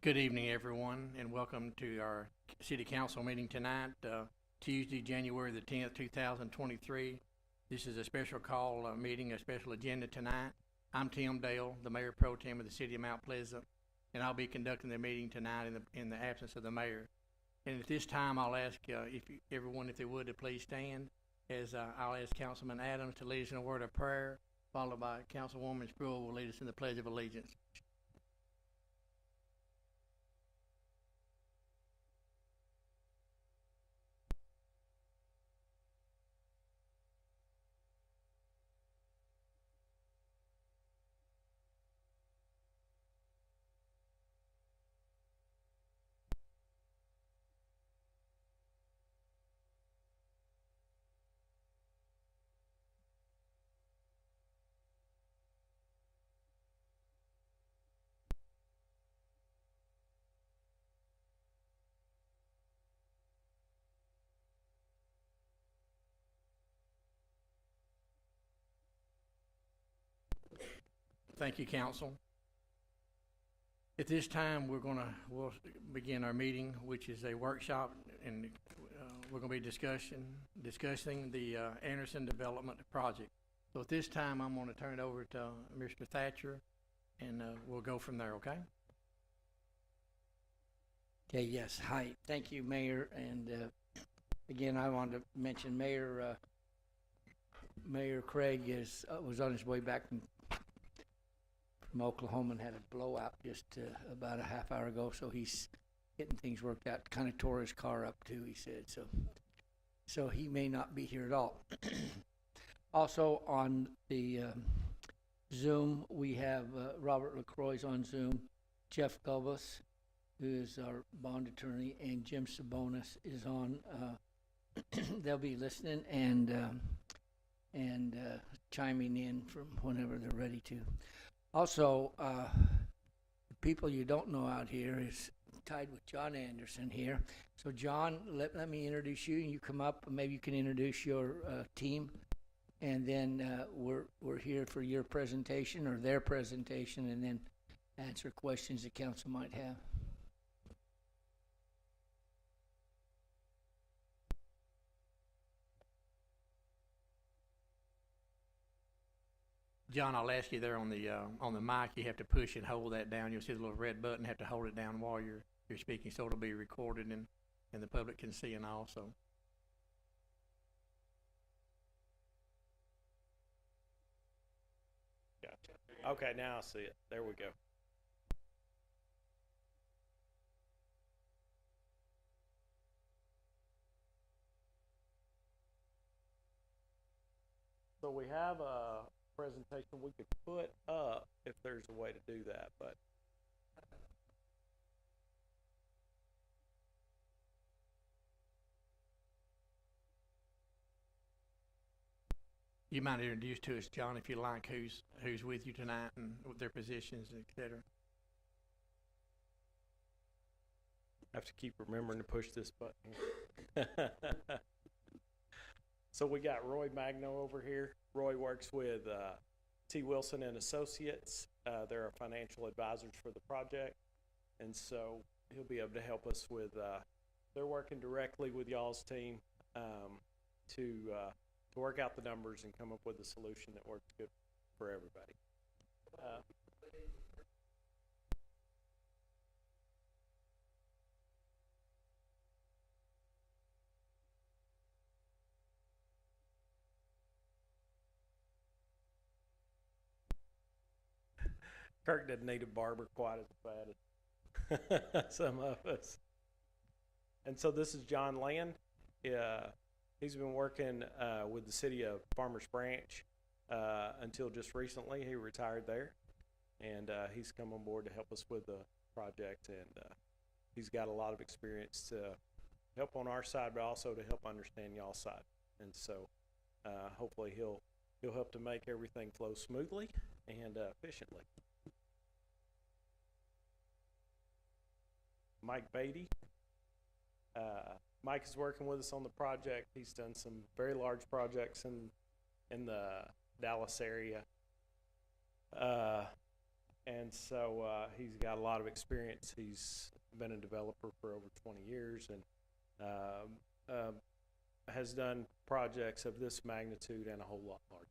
Good evening, everyone, and welcome to our city council meeting tonight, Tuesday, January the 10th, 2023. This is a special call meeting, a special agenda tonight. I'm Tim Dale, the Mayor Pro Tem of the City of Mount Pleasant, and I'll be conducting the meeting tonight in the absence of the mayor. And at this time, I'll ask everyone, if they would, to please stand, as I'll ask Councilman Adams to lead us in a word of prayer, followed by Councilwoman Spruill will lead us in the Pledge of Allegiance. Thank you, Council. At this time, we'll begin our meeting, which is a workshop, and we're gonna be discussing the Anderson Development Project. So at this time, I'm gonna turn it over to Mr. Thatcher, and we'll go from there, okay? Okay, yes, hi, thank you, Mayor, and again, I wanted to mention Mayor Craig was on his way back from Oklahoma and had a blowout just about a half hour ago, so he's getting things worked out. Kind of tore his car up too, he said, so he may not be here at all. Also on the Zoom, we have Robert LaCroix's on Zoom, Jeff Gulbus, who is our bond attorney, and Jim Sabonis is on. They'll be listening and chiming in from whenever they're ready to. Also, the people you don't know out here is tied with John Anderson here. So John, let me introduce you, and you come up, and maybe you can introduce your team, and then we're here for your presentation or their presentation, and then answer questions the council might have. John, I'll ask you there on the mic, you have to push and hold that down. You'll see the little red button, have to hold it down while you're speaking, so it'll be recorded and the public can see and also. Gotcha. Okay, now I see it. There we go. So we have a presentation we could put up if there's a way to do that, but You might introduce to us, John, if you like, who's with you tonight and their positions, et cetera. I have to keep remembering to push this button. So we got Roy Magno over here. Roy works with T. Wilson and Associates. They're our financial advisors for the project, and so he'll be able to help us with. They're working directly with y'all's team to work out the numbers and come up with a solution that works good for everybody. Kirk doesn't need a barber quite as bad as some of us. And so this is John Land. He's been working with the city of Farmers Branch until just recently. He retired there, and he's come on board to help us with the project. And he's got a lot of experience to help on our side, but also to help understand y'all's side. And so hopefully he'll help to make everything flow smoothly and efficiently. Mike Beatty. Mike is working with us on the project. He's done some very large projects in the Dallas area. And so he's got a lot of experience. He's been a developer for over 20 years and has done projects of this magnitude and a whole lot larger.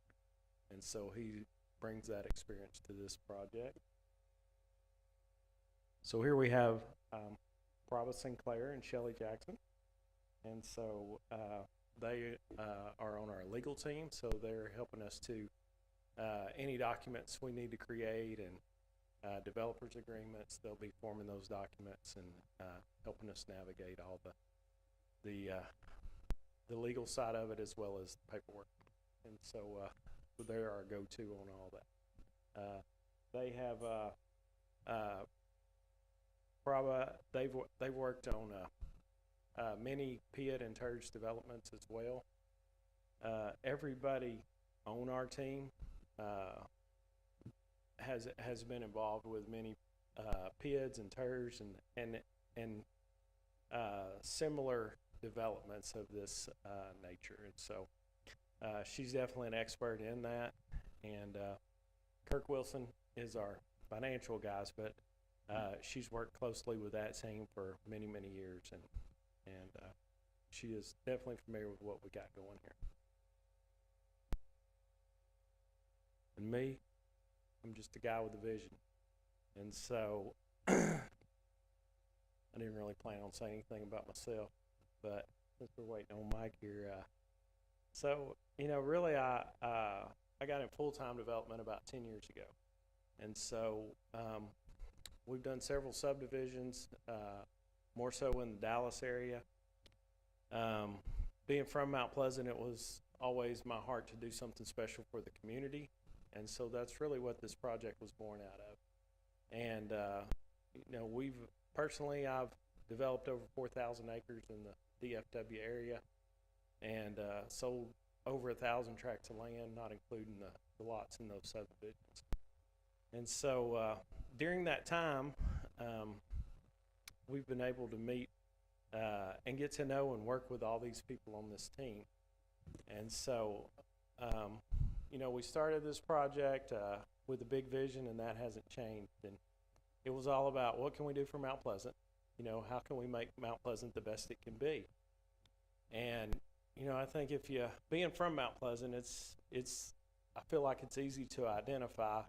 And so he brings that experience to this project. So here we have Prabha Sinclair and Shelley Jackson. And so they are on our legal team, so they're helping us to any documents we need to create and developers agreements. They'll be forming those documents and helping us navigate all the legal side of it as well as the paperwork. And so they're our go-to on all that. They have Prabha. They've worked on many PID and TERS developments as well. Everybody on our team has been involved with many PIDs and TERS and similar developments of this nature. And so she's definitely an expert in that. And Kirk Wilson is our financial guys, but she's worked closely with that team for many, many years, and she is definitely familiar with what we got going here. And me, I'm just a guy with a vision. And so I didn't really plan on saying anything about myself, but since we're waiting on Mike here, so, you know, really I got in full-time development about 10 years ago. And so we've done several subdivisions, more so in the Dallas area. Being from Mount Pleasant, it was always my heart to do something special for the community. And so that's really what this project was born out of. And, you know, I've developed over 4,000 acres in the DFW area and sold over 1,000 tracts of land, not including the lots in those subdivisions. And so during that time, we've been able to meet and get to know and work with all these people on this team. And so, you know, we started this project with a big vision, and that hasn't changed. And it was all about what can we do for Mount Pleasant? You know, how can we make Mount Pleasant the best it can be? And, you know, I think if you, being from Mount Pleasant, I feel like it's easy to identify,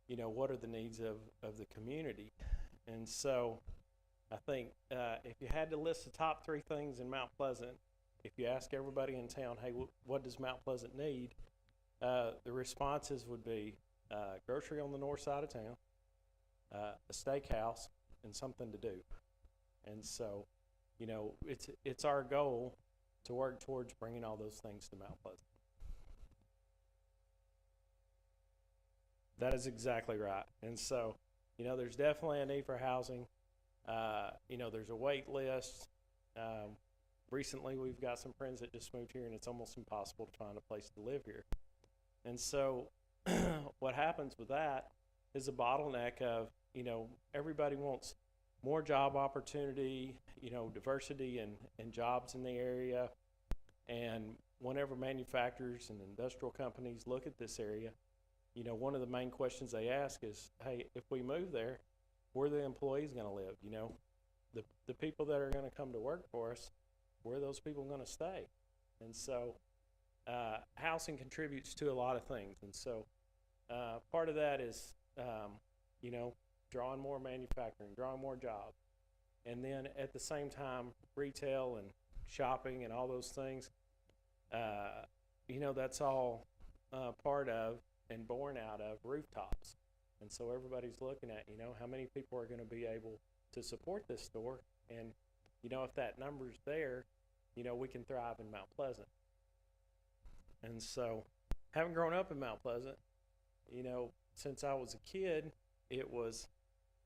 you know, what are the needs of the community. And so I think if you had to list the top 3 things in Mount Pleasant, if you ask everybody in town, hey, what does Mount Pleasant need? The responses would be grocery on the north side of town, a steakhouse, and something to do. And so, you know, it's our goal to work towards bringing all those things to Mount Pleasant. That is exactly right. And so, you know, there's definitely a need for housing. You know, there's a wait list. Recently, we've got some friends that just moved here, and it's almost impossible to find a place to live here. And so what happens with that is a bottleneck of, you know, everybody wants more job opportunity, you know, diversity and jobs in the area. And whenever manufacturers and industrial companies look at this area, you know, one of the main questions they ask is, hey, if we move there, where are the employees going to live? You know, the people that are going to come to work for us, where are those people going to stay? And so housing contributes to a lot of things. And so part of that is, you know, drawing more manufacturing, drawing more jobs. And then at the same time, retail and shopping and all those things, you know, that's all part of and born out of rooftops. And so everybody's looking at, you know, how many people are going to be able to support this store. And, you know, if that number's there, you know, we can thrive in Mount Pleasant. And so having grown up in Mount Pleasant, you know, since I was a kid, it was,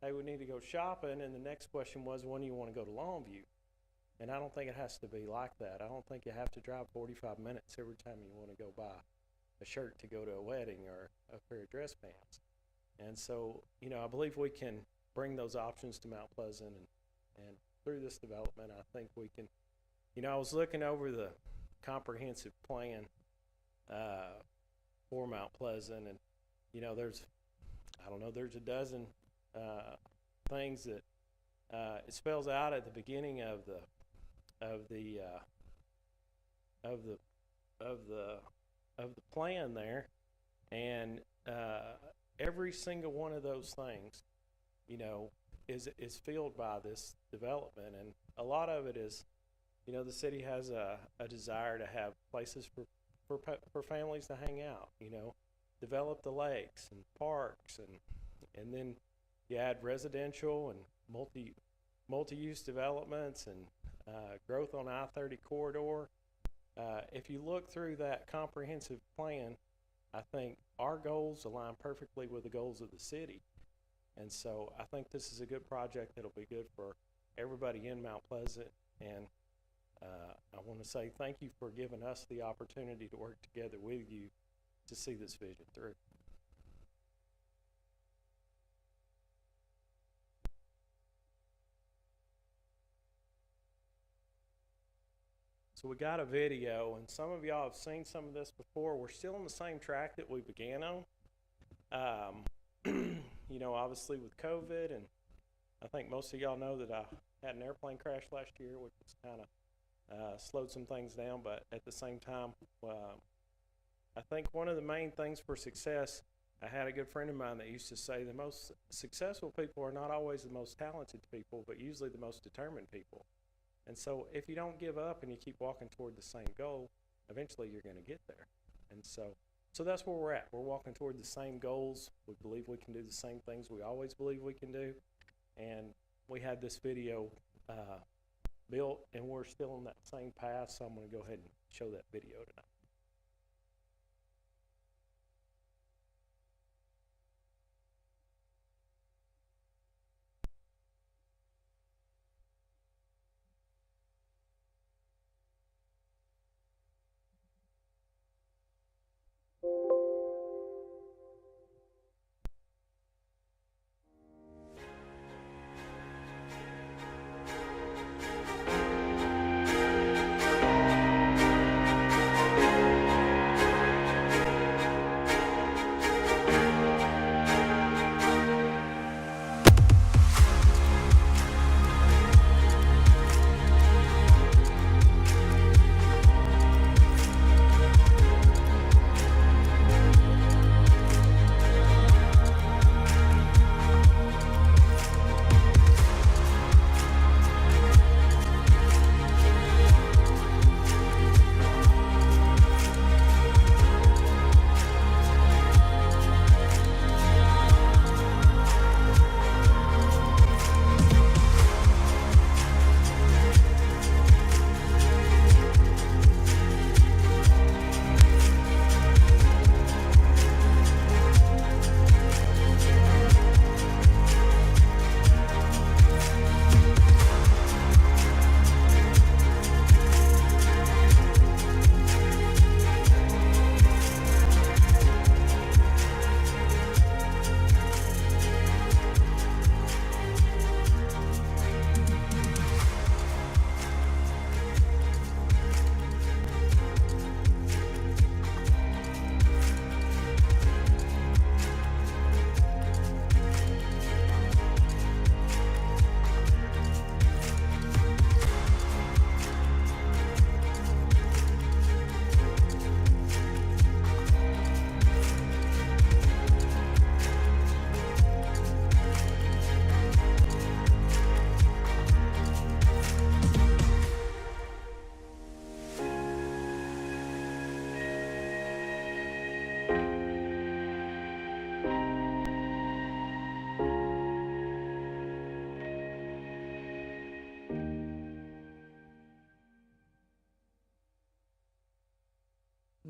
hey, we need to go shopping. And the next question was, when do you want to go to Longview? And I don't think it has to be like that. I don't think you have to drive 45 minutes every time you want to go buy a shirt to go to a wedding or a pair of dress pants. And so, you know, I believe we can bring those options to Mount Pleasant, and through this development, I think we can, you know, I was looking over the comprehensive plan for Mount Pleasant, and, you know, there's I don't know, there's a dozen things that it spells out at the beginning of the plan there, and every single one of those things, you know, is filled by this development, and a lot of it is, you know, the city has a desire to have places for families to hang out, you know, develop the lakes and parks, and then you add residential and multi-use developments and growth on I-30 corridor. If you look through that comprehensive plan, I think our goals align perfectly with the goals of the city. And so I think this is a good project that'll be good for everybody in Mount Pleasant. And I want to say thank you for giving us the opportunity to work together with you to see this vision through. So we got a video, and some of y'all have seen some of this before. We're still on the same track that we began on. You know, obviously with COVID, and I think most of y'all know that I had an airplane crash last year, which was kind of slowed some things down, but at the same time, I think one of the main things for success, I had a good friend of mine that used to say the most successful people are not always the most talented people, but usually the most determined people. And so if you don't give up and you keep walking toward the same goal, eventually you're going to get there. And so that's where we're at. We're walking toward the same goals. We believe we can do the same things we always believe we can do. And we had this video built, and we're still on that same path, so I'm going to go ahead and show that video tonight.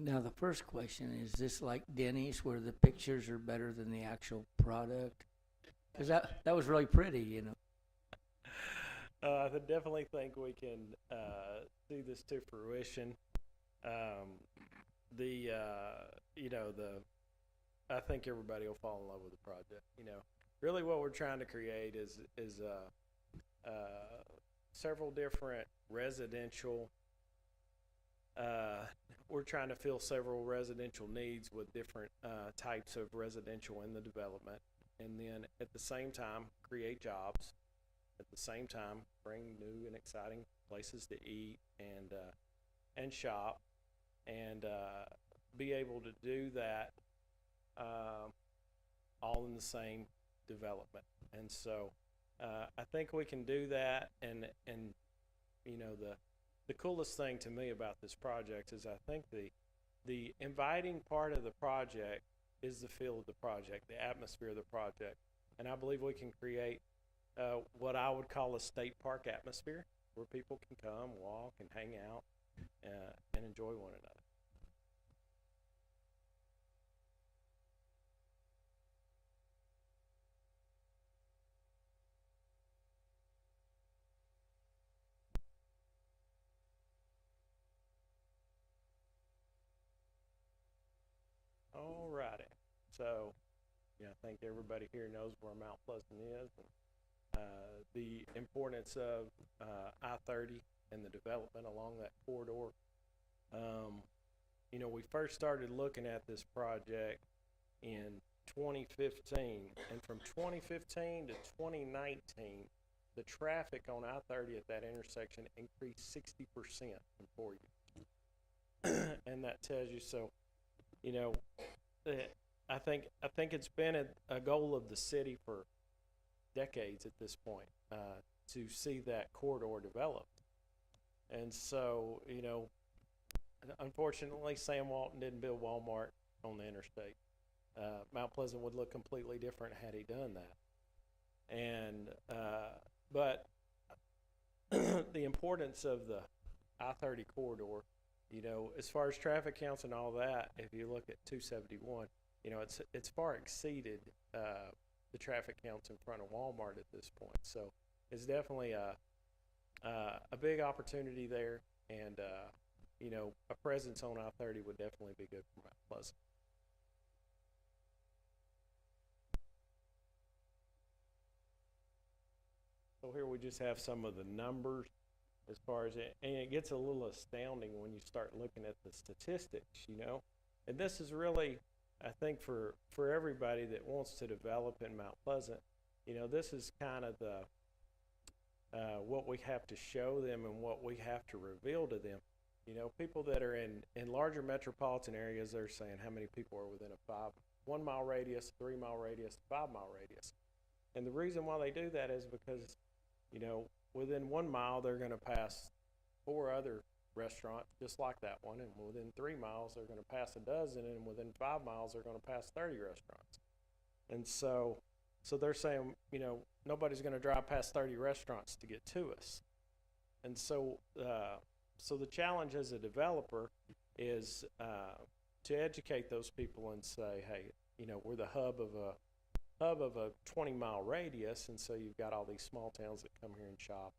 Now, the first question, is this like Denny's where the pictures are better than the actual product? Because that was really pretty, you know. I definitely think we can see this to fruition. I think everybody will fall in love with the project. You know, really what we're trying to create is several different residential. We're trying to fill several residential needs with different types of residential in the development. and then at the same time create jobs, at the same time bring new and exciting places to eat and shop, and be able to do that all in the same development. And so I think we can do that, and you know, the coolest thing to me about this project is I think the inviting part of the project is the feel of the project, the atmosphere of the project. And I believe we can create what I would call a state park atmosphere, where people can come, walk, and hang out and enjoy one another. All righty. So, yeah, I think everybody here knows where Mount Pleasant is, and the importance of I-30 and the development along that corridor. You know, we first started looking at this project in 2015, and from 2015 to 2019, the traffic on I-30 at that intersection increased 60% in 4 years. And that tells you, so, you know, I think it's been a goal of the city for decades at this point to see that corridor developed. And so, you know, unfortunately, Sam Walton didn't build Walmart on the interstate. Mount Pleasant would look completely different had he done that. And but the importance of the I-30 corridor, you know, as far as traffic counts and all that, if you look at 271, you know, it's far exceeded the traffic counts in front of Walmart at this point. So it's definitely a big opportunity there, and you know, a presence on I-30 would definitely be good for Mount Pleasant. So here we just have some of the numbers as far as it, and it gets a little astounding when you start looking at the statistics, you know. And this is really, I think, for everybody that wants to develop in Mount Pleasant, you know, this is kind of the what we have to show them and what we have to reveal to them. You know, people that are in larger metropolitan areas, they're saying how many people are within a 1 mile radius, 3 mile radius, 5 mile radius. And the reason why they do that is because, you know, within 1 mile, they're going to pass 4 other restaurants just like that one, and within 3 miles, they're going to pass a dozen, and within 5 miles, they're going to pass 30 restaurants. And so they're saying, you know, nobody's going to drive past 30 restaurants to get to us. And so the challenge as a developer is to educate those people and say, hey, you know, we're the hub of a 20-mile radius, and so you've got all these small towns that come here and shop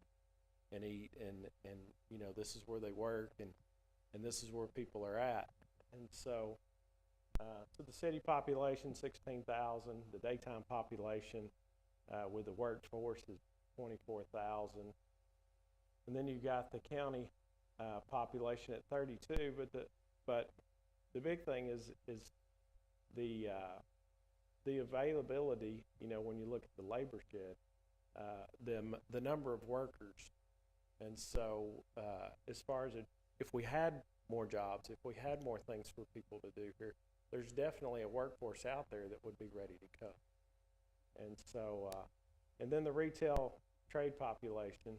and eat, and you know, this is where they work, and this is where people are at. And so the city population, 16,000, the daytime population with the workforce is 24,000, and then you've got the county population at 32, but the big thing is the availability. You know, when you look at the labor shed, the number of workers. And so as far as if we had more jobs, if we had more things for people to do here, there's definitely a workforce out there that would be ready to come. And so and then the retail trade population,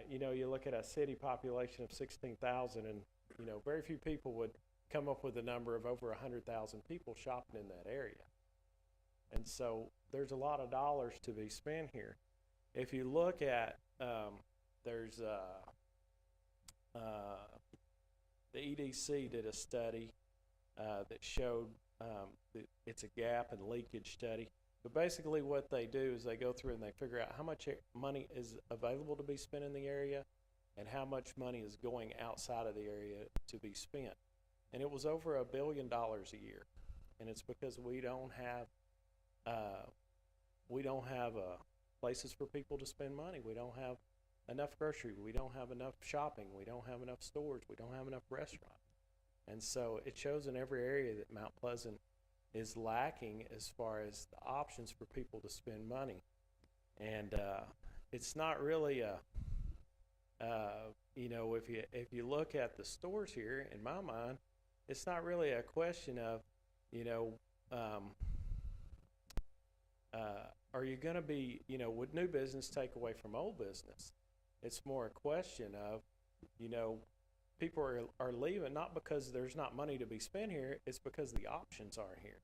you know, you look at a city population of 16,000, and you know, very few people would come up with a number of over 100,000 people shopping in that area. And so there's a lot of dollars to be spent here. If you look at, there's the EDC did a study that showed it's a gap and leakage study. But basically what they do is they go through and they figure out how much money is available to be spent in the area and how much money is going outside of the area to be spent. And it was over $1 billion a year. And it's because we don't have places for people to spend money. We don't have enough grocery. We don't have enough shopping. We don't have enough stores. We don't have enough restaurants. And so it shows in every area that Mount Pleasant is lacking as far as the options for people to spend money. And it's not really a, you know, if you look at the stores here, in my mind, it's not really a question of, you know, are you going to be, you know, would new business take away from old business? It's more a question of, you know, people are leaving not because there's not money to be spent here, it's because the options aren't here.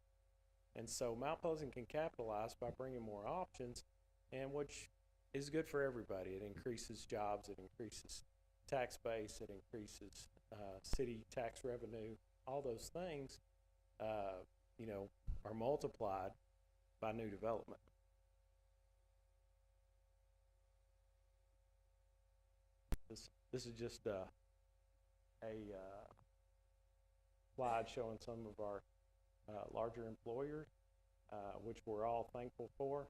And so Mount Pleasant can capitalize by bringing more options, and which is good for everybody. It increases jobs, it increases tax base, it increases city tax revenue. All those things, you know, are multiplied by new development. This is just a slide showing some of our larger employers, which we're all thankful for.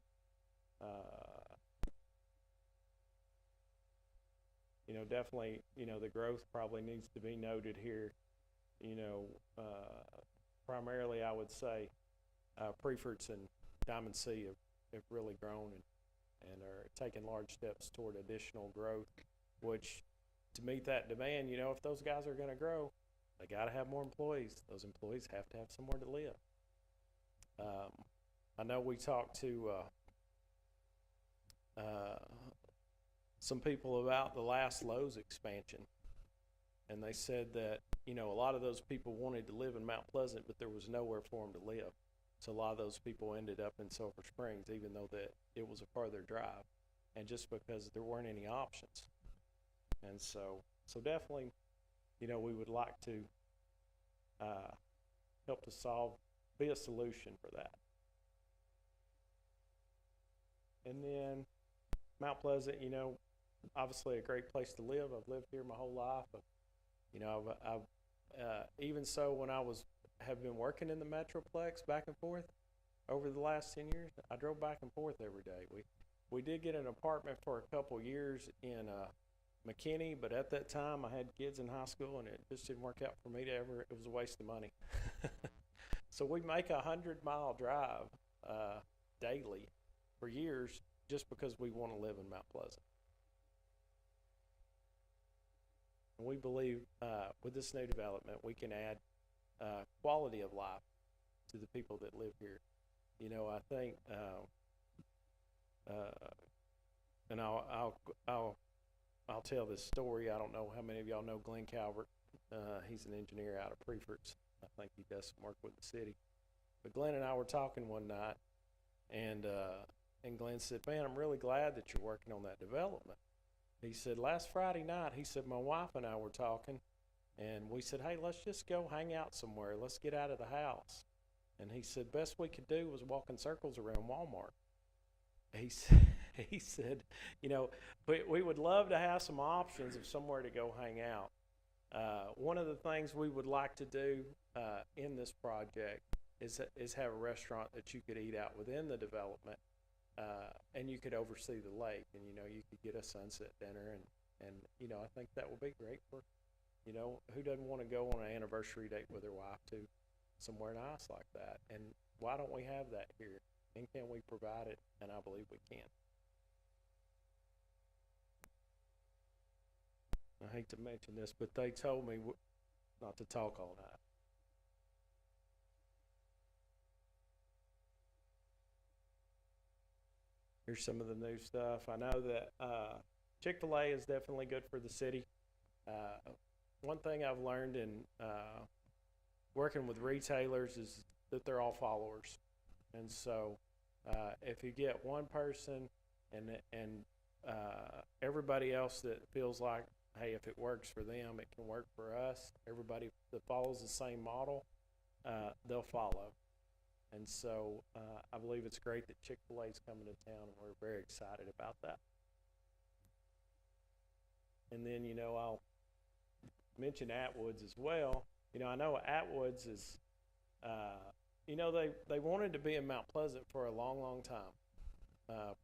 You know, definitely, you know, the growth probably needs to be noted here. You know, primarily I would say Preference and Diamond C have really grown and are taking large steps toward additional growth, which to meet that demand, you know, if those guys are going to grow, they got to have more employees. Those employees have to have somewhere to live. I know we talked to some people about the last Lowe's expansion, and they said that, you know, a lot of those people wanted to live in Mount Pleasant, but there was nowhere for them to live. So a lot of those people ended up in Sulphur Springs, even though that it was a farther drive, and just because there weren't any options. And so definitely, you know, we would like to help to be a solution for that. And then Mount Pleasant, you know, obviously a great place to live. I've lived here my whole life. You know, I've even so, when I have been working in the Metroplex back and forth over the last 10 years, I drove back and forth every day. We did get an apartment for a couple years in McKinney, but at that time I had kids in high school and it just didn't work out for me it was a waste of money. So we make a 100-mile drive daily for years just because we want to live in Mount Pleasant. And we believe with this new development we can add quality of life to the people that live here. You know, I think, and I'll tell this story. I don't know how many of y'all know Glenn Calvert. He's an engineer out of Preference. I think he does some work with the city. But Glenn and I were talking one night, and Glenn said, "Man, I'm really glad that you're working on that development." He said, "Last Friday night," he said, "my wife and I were talking, and we said, hey, let's just go hang out somewhere. Let's get out of the house." And he said, best we could do was walk in circles around Walmart. He said, you know, we would love to have some options of somewhere to go hang out. One of the things we would like to do in this project is have a restaurant that you could eat out within the development, and you could oversee the lake, and, you know, you could get a sunset dinner, and you know, I think that would be great for, you know, who doesn't want to go on an anniversary date with their wife to somewhere nice like that? And why don't we have that here? And can we provide it? And I believe we can. I hate to mention this, but they told me not to talk all night. Here's some of the new stuff. I know that Chick-fil-A is definitely good for the city. One thing I've learned in working with retailers is that they're all followers. And so if you get one person and everybody else that feels like, hey, if it works for them, it can work for us, everybody that follows the same model, they'll follow. And so I believe it's great that Chick-fil-A is coming to town, and we're very excited about that. And then, you know, I'll mention Atwoods as well. You know, I know Atwoods is, you know, they wanted to be in Mount Pleasant for a long, long time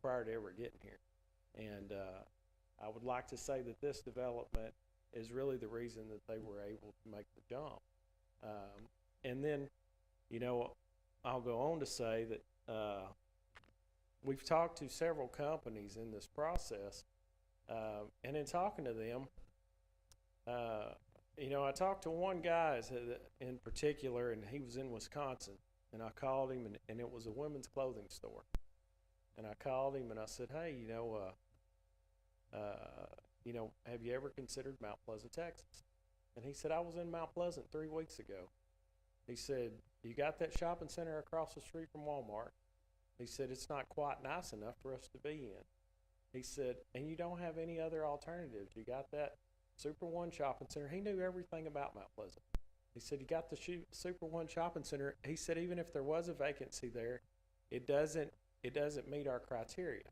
prior to ever getting here. And I would like to say that this development is really the reason that they were able to make the jump. And then, you know, I'll go on to say that we've talked to several companies in this process, and in talking to them, I talked to one guy in particular, and he was in Wisconsin, and I called him, and it was a women's clothing store. And I called him and I said, hey, have you ever considered Mount Pleasant, Texas? And he said, I was in Mount Pleasant 3 weeks ago. He said, you got that shopping center across the street from Walmart. He said, it's not quite nice enough for us to be in. He said, and you don't have any other alternatives. You got that Super One shopping center. He knew everything about Mount Pleasant. He said, you got the Super One shopping center. He said, even if there was a vacancy there, it doesn't meet our criteria.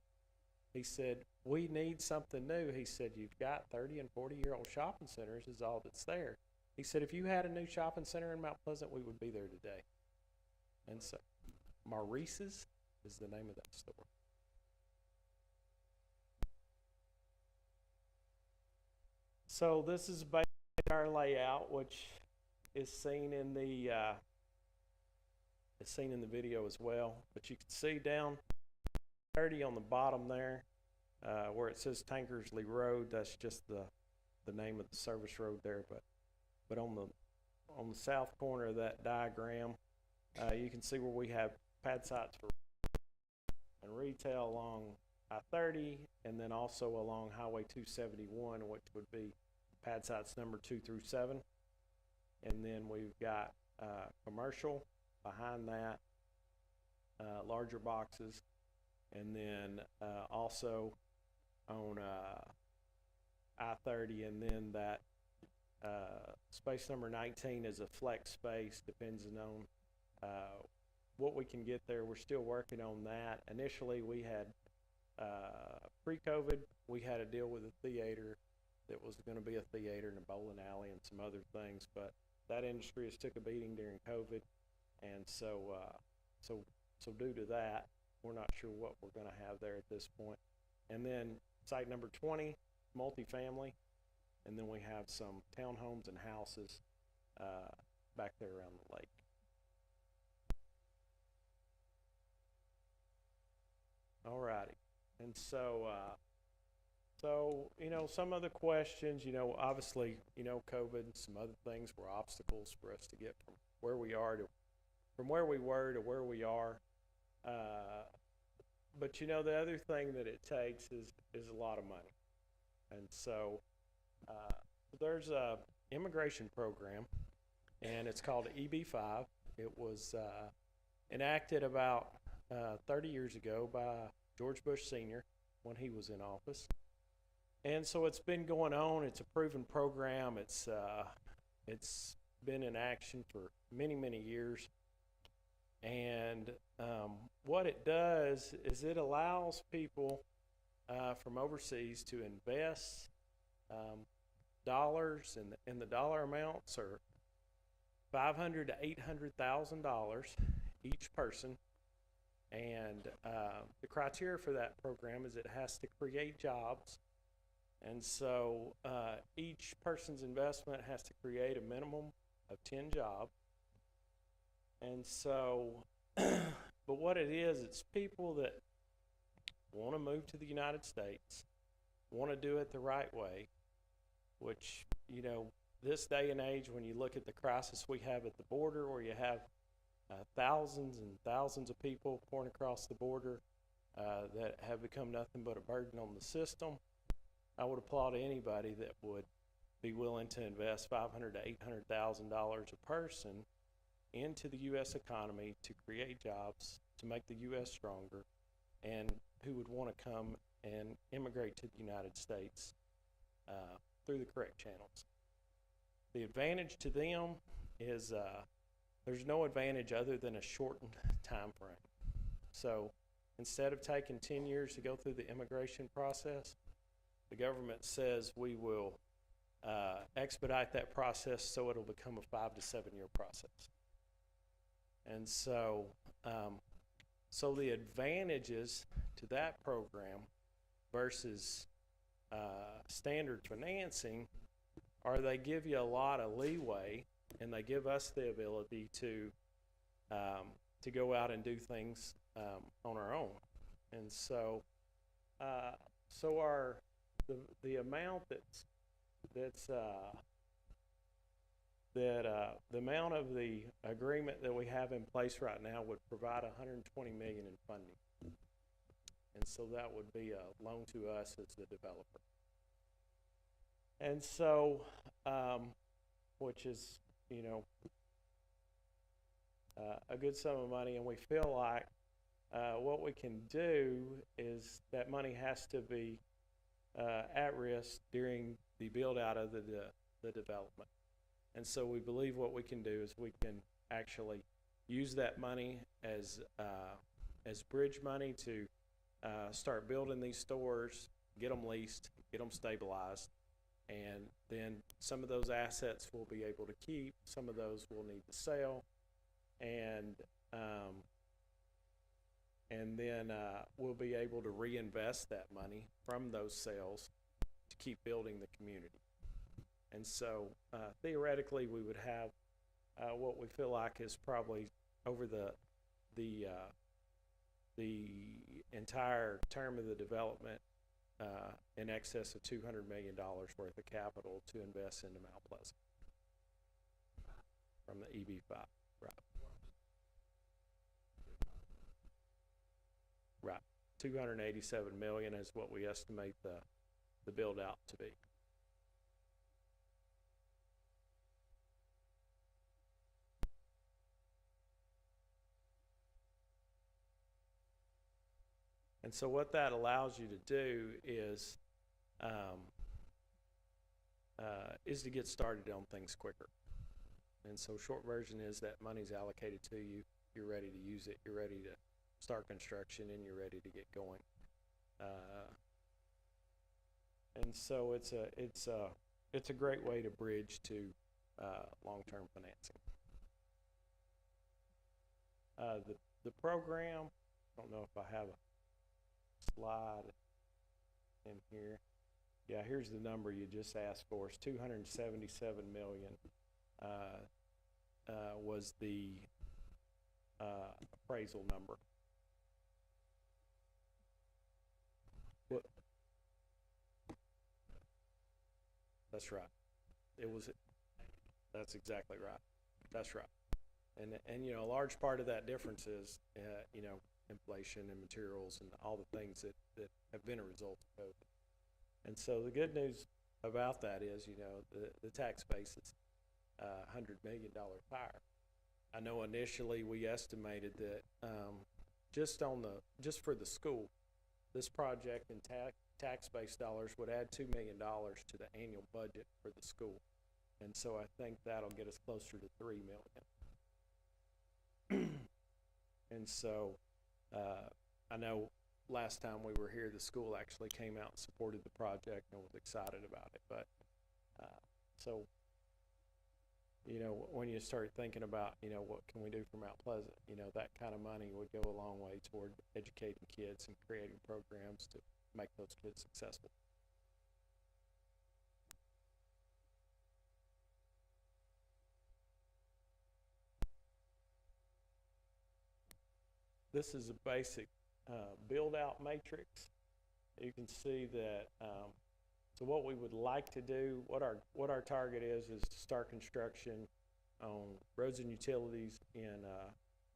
He said, we need something new. He said, you've got 30 and 40-year-old shopping centers is all that's there. He said, if you had a new shopping center in Mount Pleasant, we would be there today. And so Maurice's is the name of that store. So this is basically our layout, which is seen in the video as well. But you can see down 30 on the bottom there, where it says Tankersley Road. That's just the name of the service road there. But on the south corner of that diagram, you can see where we have pad sites for and retail along I-30, and then also along Highway 271, which would be pad sites number 2 through 7. And then we've got commercial behind that, larger boxes, and then also on I-30, and then that space number 19 is a flex space, depends on what we can get there. We're still working on that. Initially, we had pre-COVID, we had a deal with a theater that was going to be a theater and a bowling alley and some other things, but that industry has took a beating during COVID, and so due to that, we're not sure what we're going to have there at this point. And then site number 20, multifamily, and then we have some townhomes and houses back there around the lake. Alrighty, and so some other questions, obviously, COVID and some other things were obstacles for us to get from where we were to where we are. But the other thing that it takes is a lot of money. And so there's a immigration program, and it's called EB-5. It was enacted about 30 years ago by George Bush Sr. when he was in office. And so it's been going on. It's a proven program. It's been in action for many, many years. And what it does is it allows people from overseas to invest dollars, and the dollar amounts are $500,000 to $800,000 each person. And the criteria for that program is it has to create jobs. And so each person's investment has to create a minimum of 10 jobs. And so, but what it is, it's people that want to move to the United States, want to do it the right way, which, this day and age, when you look at the crisis we have at the border, where you have thousands and thousands of people pouring across the border that have become nothing but a burden on the system, I would applaud anybody that would be willing to invest $500,000 to $800,000 a person into the U.S. economy to create jobs, to make the U.S. stronger, and who would want to come and immigrate to the United States through the correct channels. The advantage to them is there's no advantage other than a shortened time frame. So instead of taking 10 years to go through the immigration process, the government says we will expedite that process so it'll become a 5 to 7 year process. And so, so the advantages to that program versus standard financing are they give you a lot of leeway, and they give us the ability to to go out and do things on our own. And so, the amount the amount of the agreement that we have in place right now would provide $120 million in funding. And so that would be a loan to us as the developer. And so, which is, a good sum of money, and we feel like what we can do is that money has to be at risk during the build out of the development. And so we believe what we can do is we can actually use that money as bridge money to start building these stores, get them leased, get them stabilized, and then some of those assets we'll be able to keep, some of those we'll need to sell, and then we'll be able to reinvest that money from those sales to keep building the community. And so theoretically, we would have what we feel like is probably over the entire term of the development in excess of $200 million worth of capital to invest into Mount Pleasant from the EB5. Right. 287 million is what we estimate the build out to be. And so what that allows you to do is to get started on things quicker. And so short version is that money's allocated to you, you're ready to use it, you're ready to start construction, and you're ready to get going. And so it's a great way to bridge to long-term financing. The program, I don't know if I have a slide in here. Yeah, here's the number you just asked for. It's 277 million was the appraisal number. What? That's right. It was. That's exactly right. That's right. And a large part of that difference is inflation and materials and all the things that have been a result of COVID. And so the good news about that is, the tax base is $100 million higher. I know initially we estimated that just for the school, this project in tax base dollars would add $2 million to the annual budget for the school. And so I think that'll get us closer to $3 million. And so I know last time we were here, the school actually came out and supported the project and was excited about it. But so, when you start thinking about, what can we do for Mount Pleasant, that kind of money would go a long way toward educating kids and creating programs to make those kids successful. This is a basic build-out matrix. You can see that. So what we would like to do, what our target is to start construction on roads and utilities in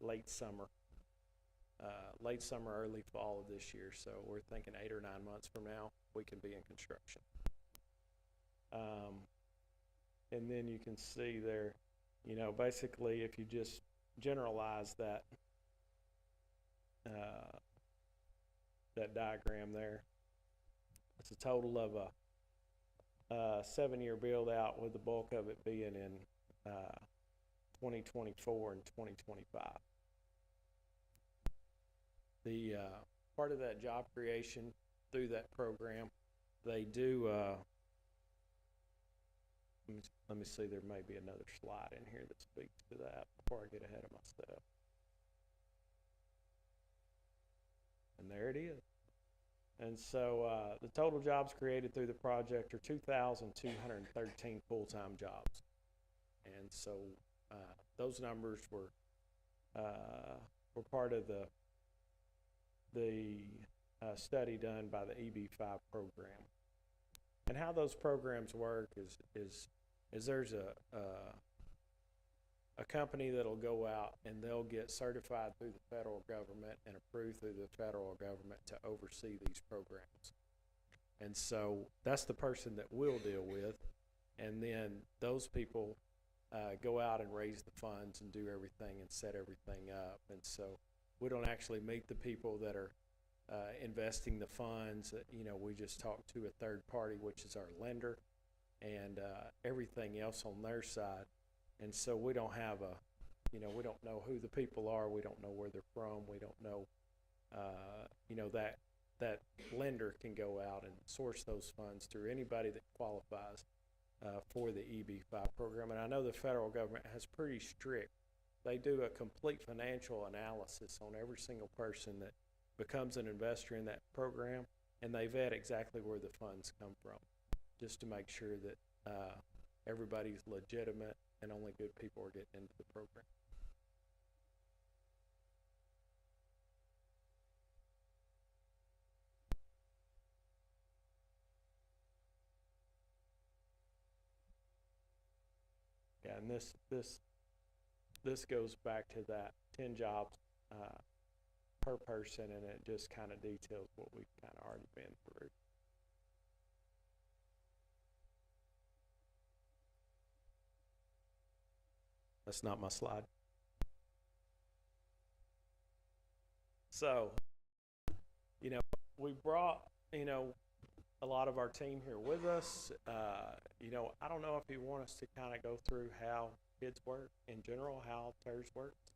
late summer, early fall of this year. So we're thinking 8 or 9 months from now we can be in construction. And then you can see there, basically if you just generalize that diagram there, it's a total of a 7-year build out, with the bulk of it being in 2024 and 2025. The part of that job creation through that program, they do. Let me see. There may be another slide in here that speaks to that before I get ahead of myself. And there it is. And so the total jobs created through the project are 2,213 full-time jobs. And so those numbers were were part of the study done by the EB5 program. And how those programs work is there's a company that'll go out and they'll get certified through the federal government and approved through the federal government to oversee these programs. And so that's the person that we'll deal with. And then those people go out and raise the funds and do everything and set everything up. And so we don't actually meet the people that are investing the funds. You know, we just talk to a third party, which is our lender, and everything else on their side. And so we don't have we don't know who the people are. We don't know where they're from. We don't know, that lender can go out and source those funds through anybody that qualifies for the EB5 program. And I know the federal government has pretty strict. They do a complete financial analysis on every single person that becomes an investor in that program, and they vet exactly where the funds come from, just to make sure that everybody's legitimate and only good people are getting into the program. Yeah, and this goes back to that 10 jobs per person, and it just kind of details what we've kind of already been through. That's not my slide. So, we brought, a lot of our team here with us. I don't know if you want us to kind of go through how kids work in general, how TERS works.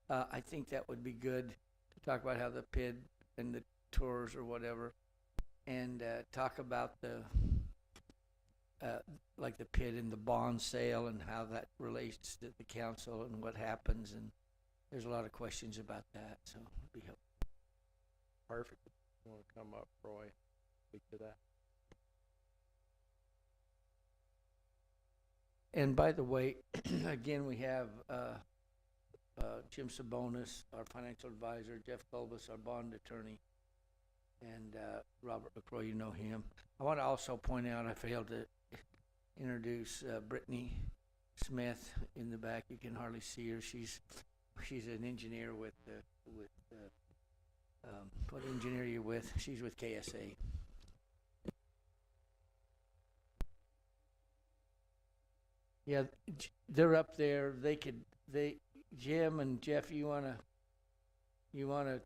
I think that would be good to talk about how the PID and the tours or whatever, and talk about the like the PID and the bond sale and how that relates to the council and what happens. And there's a lot of questions about that, so it'd be helpful. Perfect. You want to come up, Roy, speak to that? And by the way, again, we have Jim Sabonis, our financial advisor, Jeff Colbus, our bond attorney, and Robert LaCroix, you know him. I want to also point out I failed to introduce Brittany Smith in the back. You can hardly see her. She's an engineer with what engineer are you with? She's with KSA. Yeah, they're up there. Jim and Jeff, you wanna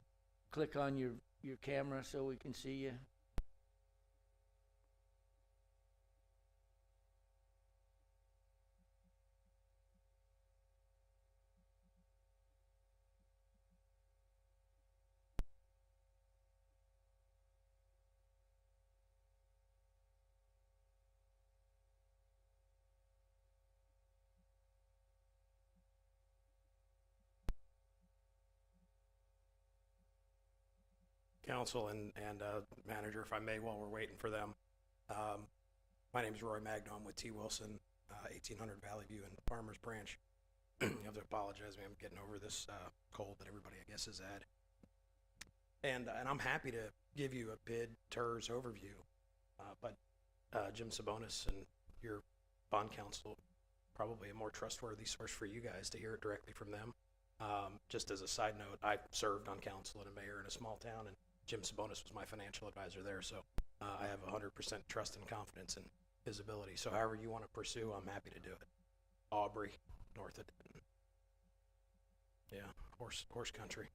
click on your camera so we can see you? Council and manager, if I may, while we're waiting for them. My name is Roy Magno. I'm with T. Wilson, 1800 Valley View in Farmers Branch. You have to apologize, man. I'm getting over this cold that everybody, I guess, has had. And I'm happy to give you a PID TERS overview. But Jim Sabonis and your bond counsel, probably a more trustworthy source for you guys to hear it directly from them. Just as a side note, I served on council and a mayor in a small town, and Jim Sabonis was my financial advisor there, so I have 100% trust and confidence in his ability. So however you want to pursue, I'm happy to do it. Aubrey, north of Denton. Yeah, horse country.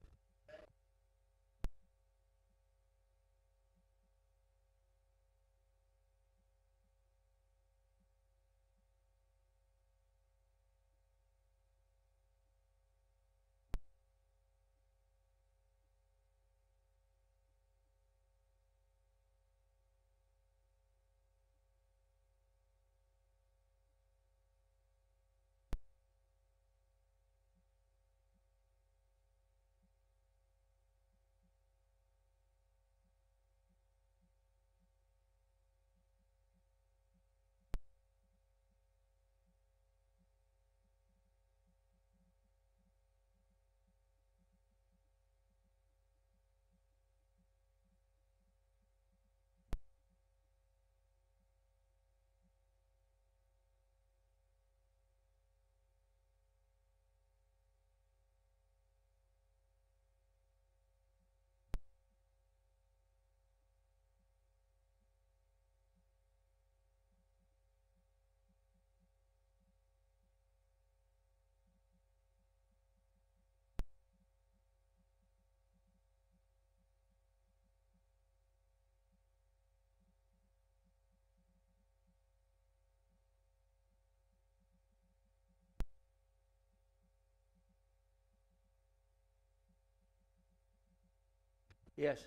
Yes.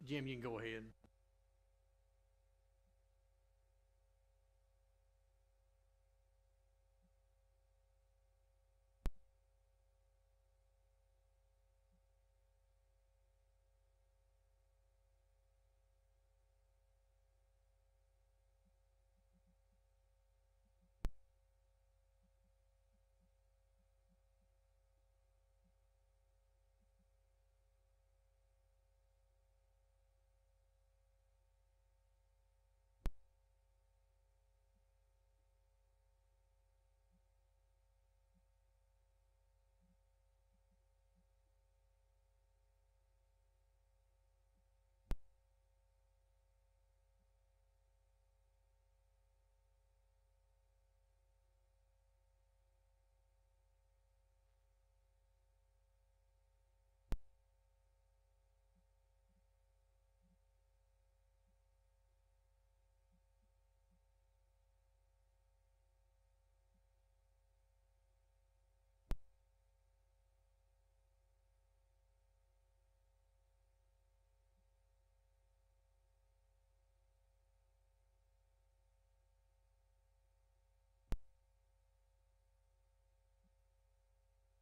Jim, you can go ahead.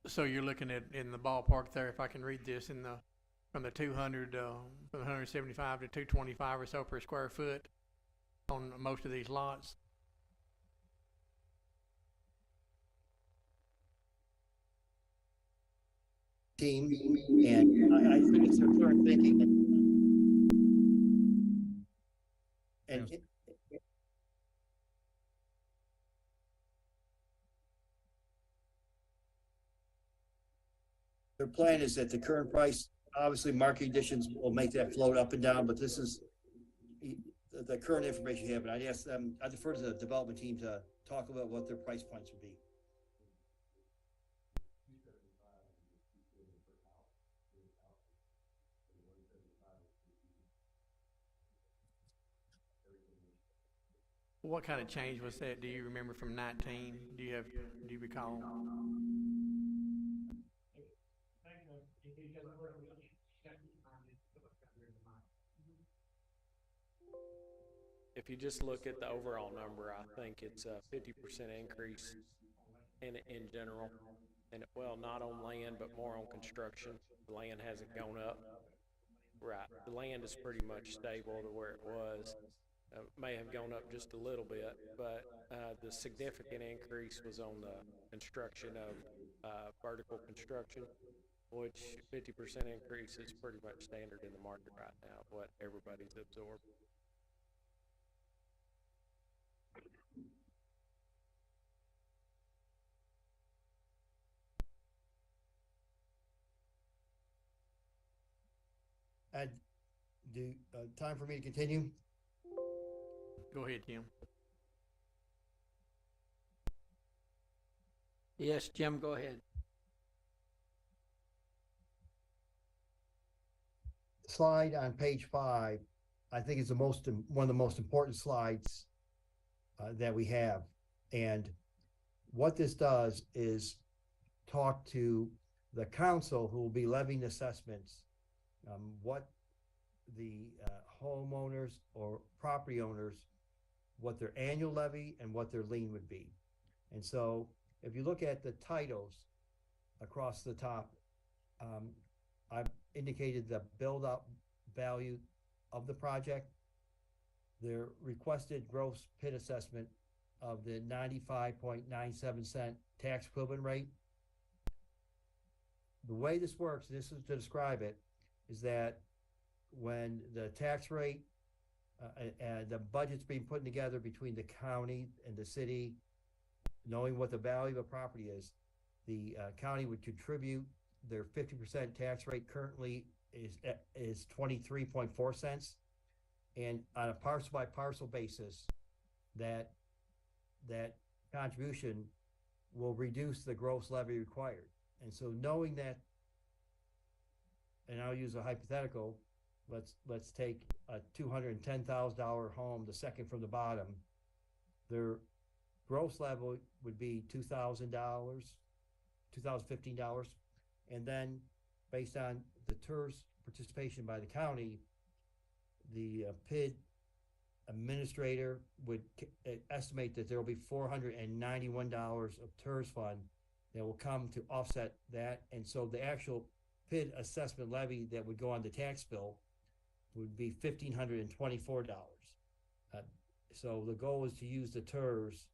So you're looking at, in the ballpark there, if I can read this, in the, from the 200, from 175 to 225 or so per square foot on most of these lots? Team, and I think it's their current thinking. And their plan is that the current price, obviously market conditions will make that float up and down, but this is the current information you have, and I'd ask them, I defer to the development team to talk about what their price points would be. What kind of change was that? Do you remember from 19? Do you recall? If you just look at the overall number, I think it's a 50% increase in general. And well, not on land, but more on construction. The land hasn't gone up. Right. The land is pretty much stable to where it was. May have gone up just a little bit, but the significant increase was on the construction of vertical construction, which 50% increase is pretty much standard in the market right now, what everybody's absorbed. Time for me to continue? Go ahead, Tim. Yes, Jim, go ahead. Slide on page 5, I think is one of the most important slides that we have. And what this does is talk to the council who will be levying assessments, what the homeowners or property owners, what their annual levy and what their lien would be. And so if you look at the titles across the top, I've indicated the build-up value of the project, their requested gross PIT assessment of the 95.97 cent tax equivalent rate. The way this works, this is to describe it, is that when the tax rate and the budget's being put together between the county and the city, knowing what the value of a property is, the county would contribute their 50% tax rate currently is 23.4 cents. And on a parcel by parcel basis, that contribution will reduce the gross levy required. And so knowing that, and I'll use a hypothetical, let's take a $210,000 home, the second from the bottom. Their gross level would be $2,000, $2,015, and then based on the TERS participation by the county, the PID administrator would estimate that there will be $491 of TERS fund that will come to offset that. And so the actual PID assessment levy that would go on the tax bill would be $1,524. So the goal is to use the TERS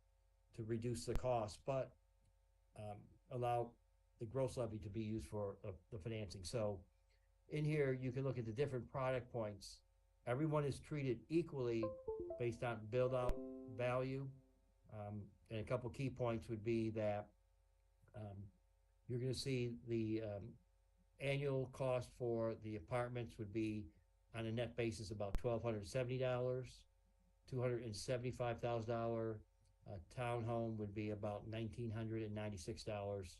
to reduce the cost, but allow the gross levy to be used for the financing. So in here, you can look at the different product points. Everyone is treated equally based on build out value. And a couple key points would be that you're going to see the annual cost for the apartments would be on a net basis about $1,270. $275,000 townhome would be about $1,996.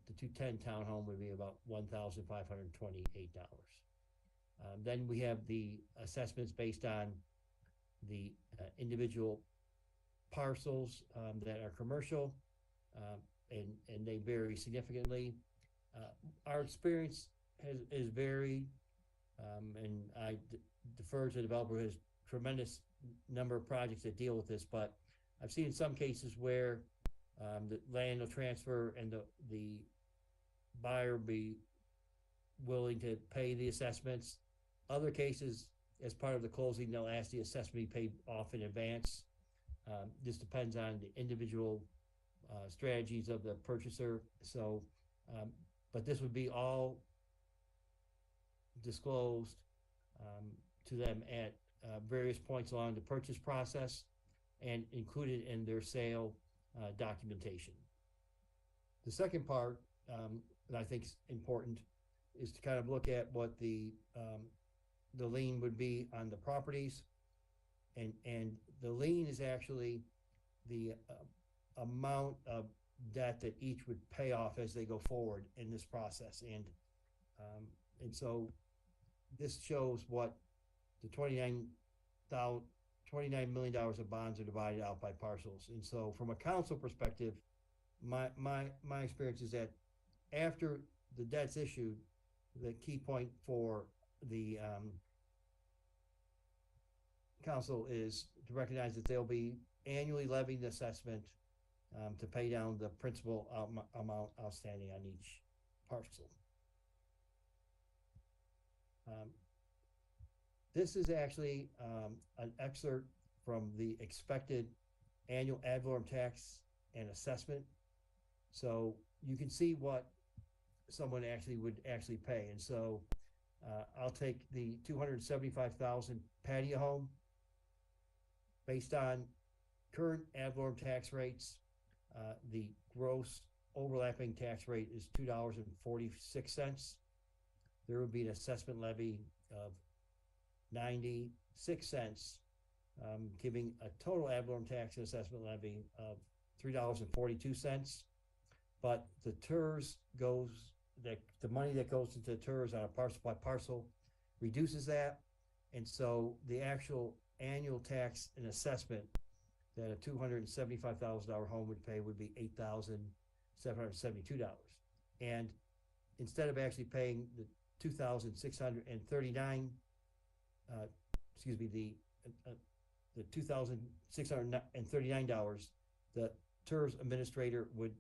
The 210 townhome would be about $1,528. Then we have the assessments based on the individual parcels that are commercial, and they vary significantly. Our experience is varied, and I defer to the developer who has tremendous number of projects that deal with this, but I've seen in some cases where the land will transfer and the buyer be willing to pay the assessments. Other cases, as part of the closing, they'll ask the assessment be paid off in advance. This depends on the individual strategies of the purchaser. So, but this would be all disclosed to them at various points along the purchase process and included in their sale documentation. The second part that I think is important is to kind of look at what the lien would be on the properties, and the lien is actually the amount of debt that each would pay off as they go forward in this process, and so this shows what the $29 million of bonds are divided out by parcels. And so from a council perspective, my experience is that after the debt's issued, the key point for the council is to recognize that they'll be annually levying the assessment to pay down the principal amount outstanding on each parcel. This is actually an excerpt from the expected annual ad valorem tax and assessment. So you can see what someone would actually pay. And so I'll take the 275,000 patio home based on current ad valorem tax rates. The gross overlapping tax rate is $2.46. There would be an assessment levy of 96 cents, giving a total ad valorem tax and assessment levy of $3.42. But the TERS the money that goes into TERS on a parcel by parcel reduces that. And so the actual annual tax and assessment that a $275,000 home would pay would be $8,772. And instead of actually paying the $2,639, the $2,639, the TERS administrator would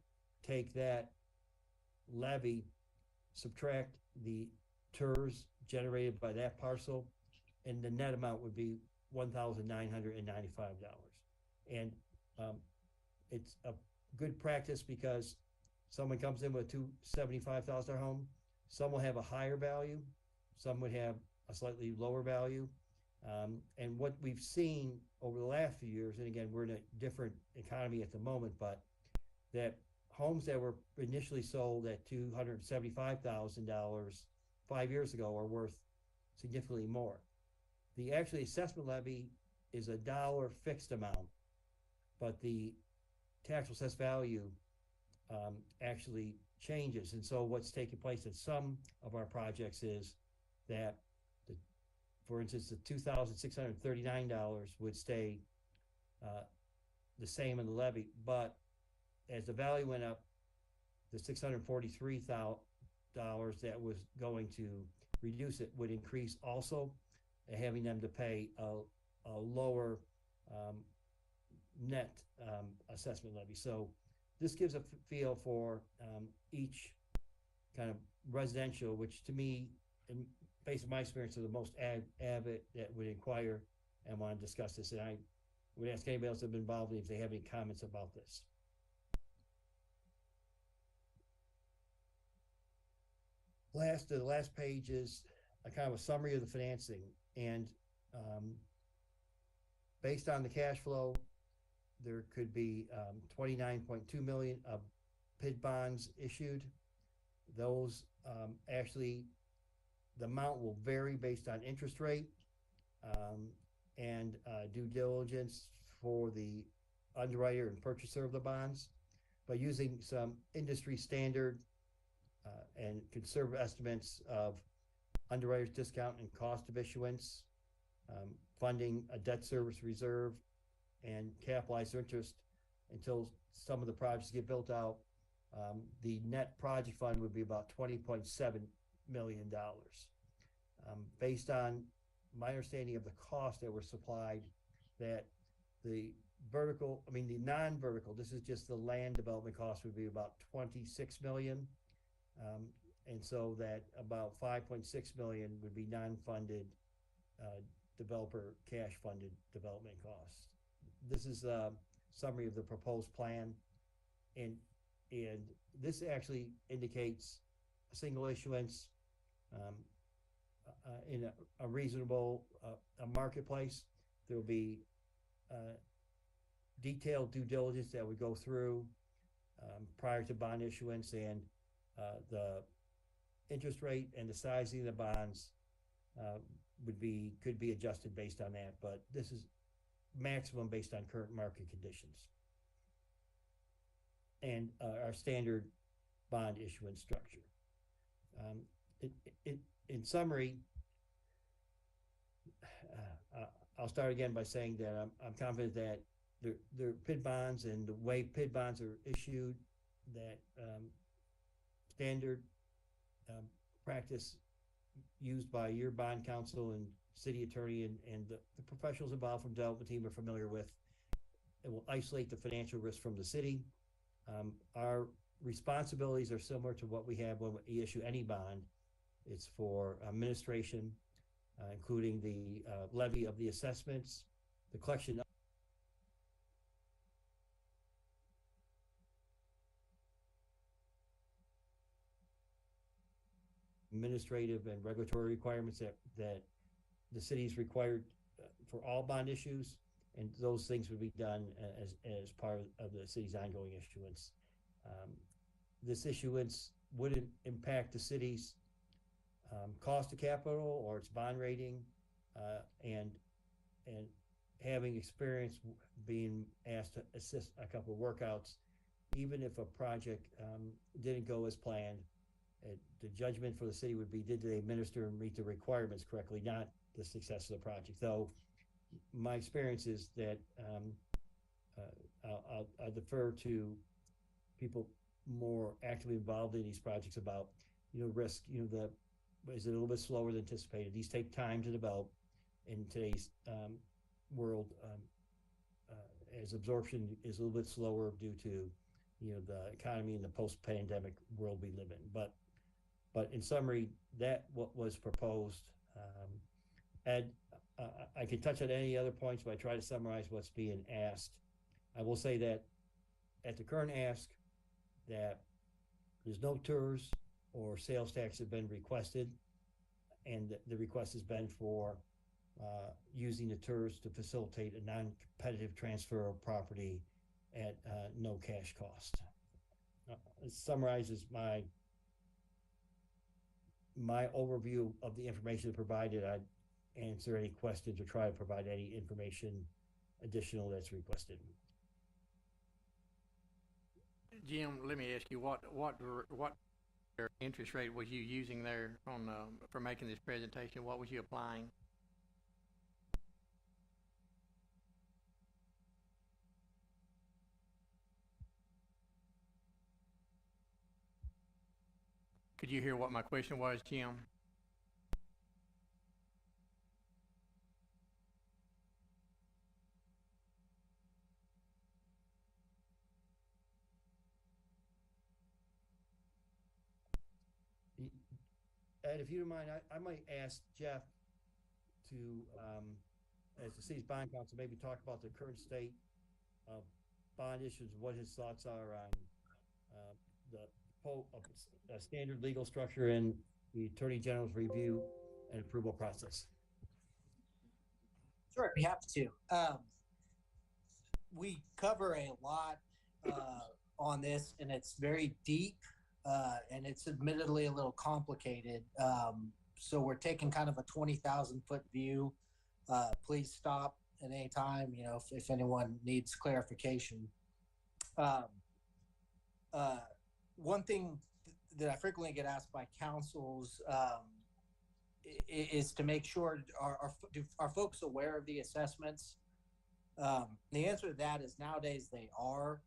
take that levy, subtract the TERS generated by that parcel, and the net amount would be $1,995. And it's a good practice because someone comes in with a $275,000 home, some will have a higher value, some would have a slightly lower value. And what we've seen over the last few years, and again, we're in a different economy at the moment, but that homes that were initially sold at $275,000 5 years ago are worth significantly more. The actually assessment levy is a dollar fixed amount, but the taxable assessed value actually changes. And so what's taking place in some of our projects is that, for instance, the $2,639 would stay the same in the levy, but as the value went up, the $643,000 that was going to reduce it would increase also. having them to pay a lower, net, assessment levy. So this gives a feel for, each kind of residential, which to me, in based on my experience, are the most avid that would inquire and want to discuss this. And I would ask anybody else that's been involved if they have any comments about this. The last page is a kind of a summary of the financing, and based on the cash flow, there could be 29.2 million of PID bonds issued. Those actually, the amount will vary based on interest rate and due diligence for the underwriter and purchaser of the bonds. By using some industry standard and conservative estimates of underwriter's discount and cost of issuance, funding a debt service reserve, and capitalized interest until some of the projects get built out, the net project fund would be about $20.7 million. Based on my understanding of the costs that were supplied, that the non-vertical, this is just the land development cost, would be about 26 million. And so that about 5.6 million would be non-funded, developer cash funded development costs. This is a summary of the proposed plan, and this actually indicates a single issuance in a reasonable a marketplace. There will be detailed due diligence that would go through prior to bond issuance, and the interest rate and the sizing of the bonds could be adjusted based on that, but this is maximum based on current market conditions and our standard bond issuance structure. In summary, I'll start again by saying that I'm confident that the PID bonds and the way PID bonds are issued, that standard practice used by your bond counsel and city attorney and the professionals involved from the development team are familiar with. It will isolate the financial risk from the city. Our responsibilities are similar to what we have when we issue any bond. It's for administration, including the levy of the assessments, the collection of administrative and regulatory requirements that the city is required for all bond issues, and those things would be done as part of the city's ongoing issuance. This issuance wouldn't impact the city's cost of capital or its bond rating, and having experience being asked to assist a couple of workouts, even if a project didn't go as planned, the judgment for the city would be, did they administer and meet the requirements correctly, not the success of the project. Though my experience is that I'll defer to people more actively involved in these projects about, risk, is it a little bit slower than anticipated? These take time to develop in today's world, as absorption is a little bit slower due to, the economy and the post-pandemic world we live in. But in summary, that what was proposed. Ed, I can touch on any other points, but I try to summarize what's being asked. I will say that at the current ask, that there's no tours or sales tax have been requested, and the request has been for using the tours to facilitate a non-competitive transfer of property at no cash cost. It summarizes my overview of the information provided. I'd answer any questions or try to provide any information additional that's requested. Jim, let me ask you, what interest rate was you using there on for making this presentation? What was you applying? Could you hear what my question was, Jim? Ed, if you don't mind, I might ask Jeff to, as the city's bond council, maybe talk about the current state of bond issues, what his thoughts are on the standard legal structure and the Attorney General's review and approval process. Sure, I'd be happy to. We cover a lot on this, and it's very deep, and it's admittedly a little complicated. So we're taking kind of a 20,000-foot view. Please stop at any time, if anyone needs clarification. One thing that I frequently get asked by councils is to make sure, are folks aware of the assessments? The answer to that is nowadays they are.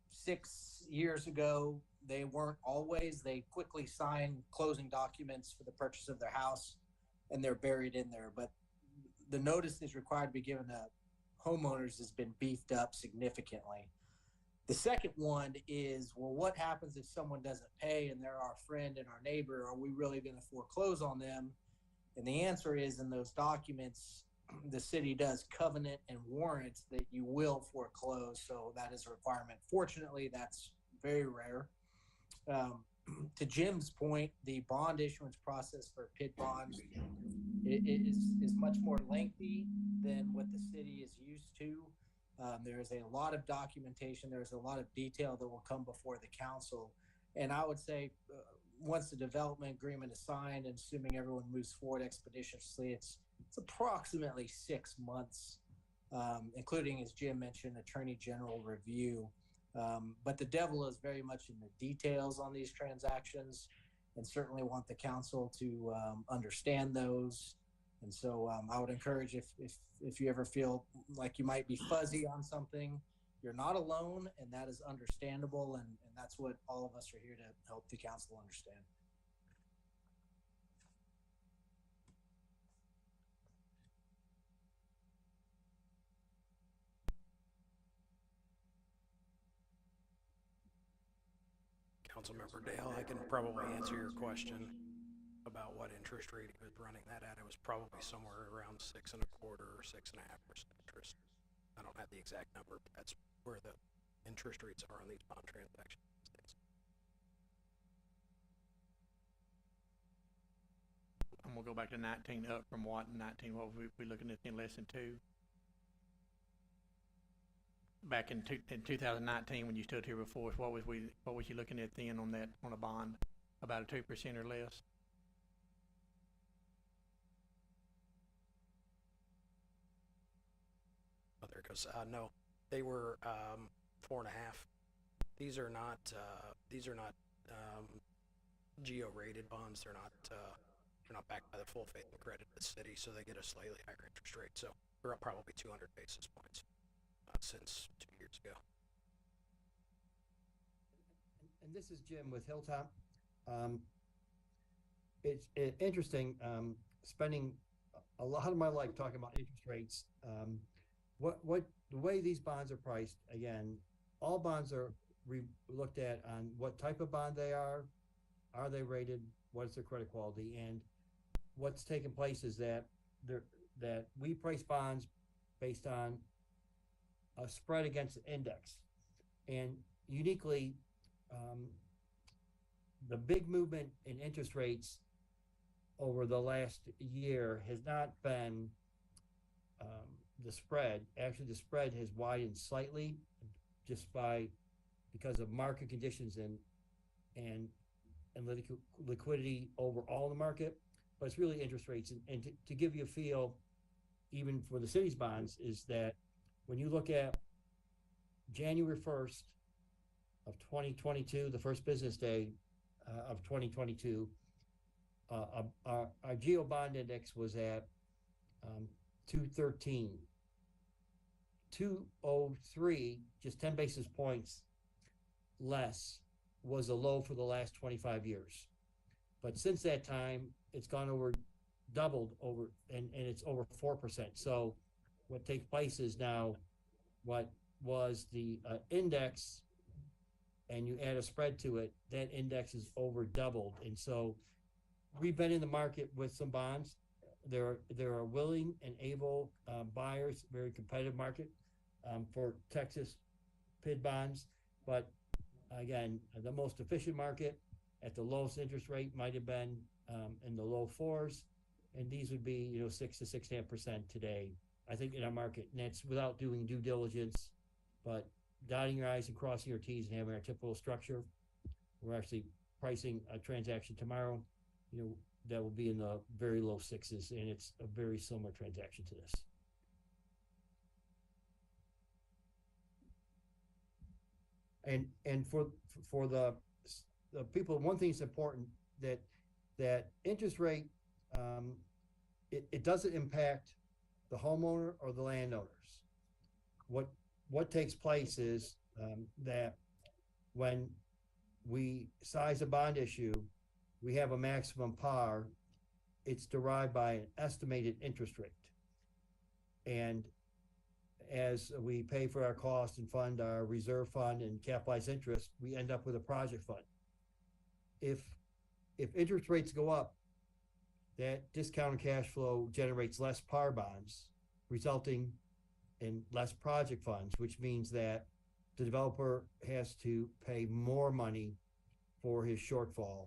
6 years ago, they weren't always. They quickly sign closing documents for the purchase of their house, and they're buried in there. But the notice is required to be given to homeowners has been beefed up significantly. The second one is, well, what happens if someone doesn't pay and they're our friend and our neighbor? Are we really going to foreclose on them? And the answer is, in those documents, the city does covenant and warrant that you will foreclose. So that is a requirement. Fortunately, that's very rare. To Jim's point, the bond issuance process for PID bonds is much more lengthy than what the city is used to. There is a lot of documentation. There's a lot of detail that will come before the council. And I would say once the development agreement is signed, and assuming everyone moves forward expeditiously, it's approximately 6 months, including, as Jim mentioned, Attorney General review. But the devil is very much in the details on these transactions, and certainly want the council to understand those. And so I would encourage, if you ever feel like you might be fuzzy on something, you're not alone, and that is understandable. And that's what all of us are here to help the council understand. Councilmember Dale, I can probably answer your question about what interest rate he was running that at. It was probably somewhere around 6.25% or 6.5% interest. I don't have the exact number, but that's where the interest rates are on these bond transactions these days. I'm gonna go back to 19 up from what, 19, what were we looking at in lesson 2? Back in 2019, when you stood here before us, what was you looking at then on a bond? About a 2% or less? Oh, there it goes. No, they were 4.5. These are not geo-rated bonds. They're not backed by the full faith and credit of the city, so they get a slightly higher interest rate. So we're up probably 200 basis points since 2 years ago. And this is Jim with Hilltop. It's interesting, spending a lot of my life talking about interest rates. The way these bonds are priced, again, all bonds are looked at on what type of bond they are they rated, what's their credit quality, and what's taking place is that we price bonds based on a spread against the index. And uniquely, the big movement in interest rates over the last year has not been the spread. Actually, the spread has widened slightly just because of market conditions and liquidity overall in the market. But it's really interest rates. And to give you a feel, even for the city's bonds, is that when you look at January 1st of 2022, the first business day of 2022, our geo bond index was at 213. 203, just 10 basis points less, was a low for the last 25 years. But since that time, it's doubled over, and it's over 4%. So what takes place is now what was the index and you add a spread to it, that index is over doubled. And so we've been in the market with some bonds. There are willing and able buyers, very competitive market for Texas PID bonds. But again, the most efficient market at the lowest interest rate might have been in the low fours, and these would be 6 to 6.5% today. I think in our market, and that's without doing due diligence, but dotting your I's and crossing your T's and having our typical structure. We're actually pricing a transaction tomorrow, that will be in the very low sixes, and it's a very similar transaction to this. And for the people, one thing that's important, that interest rate, it doesn't impact the homeowner or the landowners. What takes place is that when we size a bond issue, we have a maximum par. It's derived by an estimated interest rate. And as we pay for our cost and fund our reserve fund and capitalized interest, we end up with a project fund. If interest rates go up, that discounted cash flow generates less par bonds, resulting in less project funds, which means that the developer has to pay more money for his shortfall.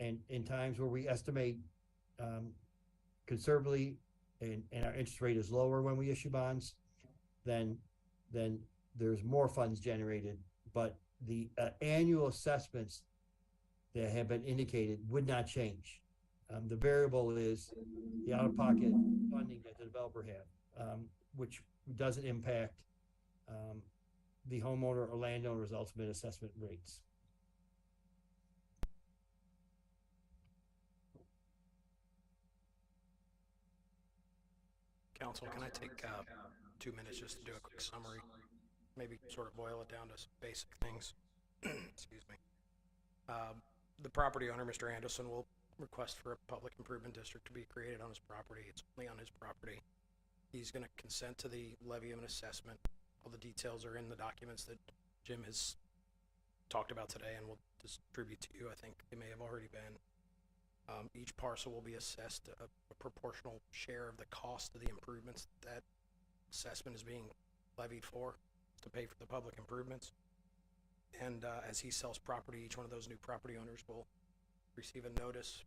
And in times where we estimate conservatively and our interest rate is lower when we issue bonds, then there's more funds generated. But the annual assessments that have been indicated would not change. The variable is the out-of-pocket funding that the developer had, which doesn't impact the homeowner or landowner's ultimate assessment rates. Council, can I take 2 minutes just to do a quick summary? Maybe sort of boil it down to some basic things. Excuse me. The property owner, Mr. Anderson, will request for a public improvement district to be created on his property. It's only on his property. He's going to consent to the levy of an assessment. All the details are in the documents that Jim has talked about today and will distribute to you. I think they may have already been. Each parcel will be assessed a proportional share of the cost of the improvements that assessment is being levied for to pay for the public improvements. And as he sells property, each one of those new property owners will receive a notice.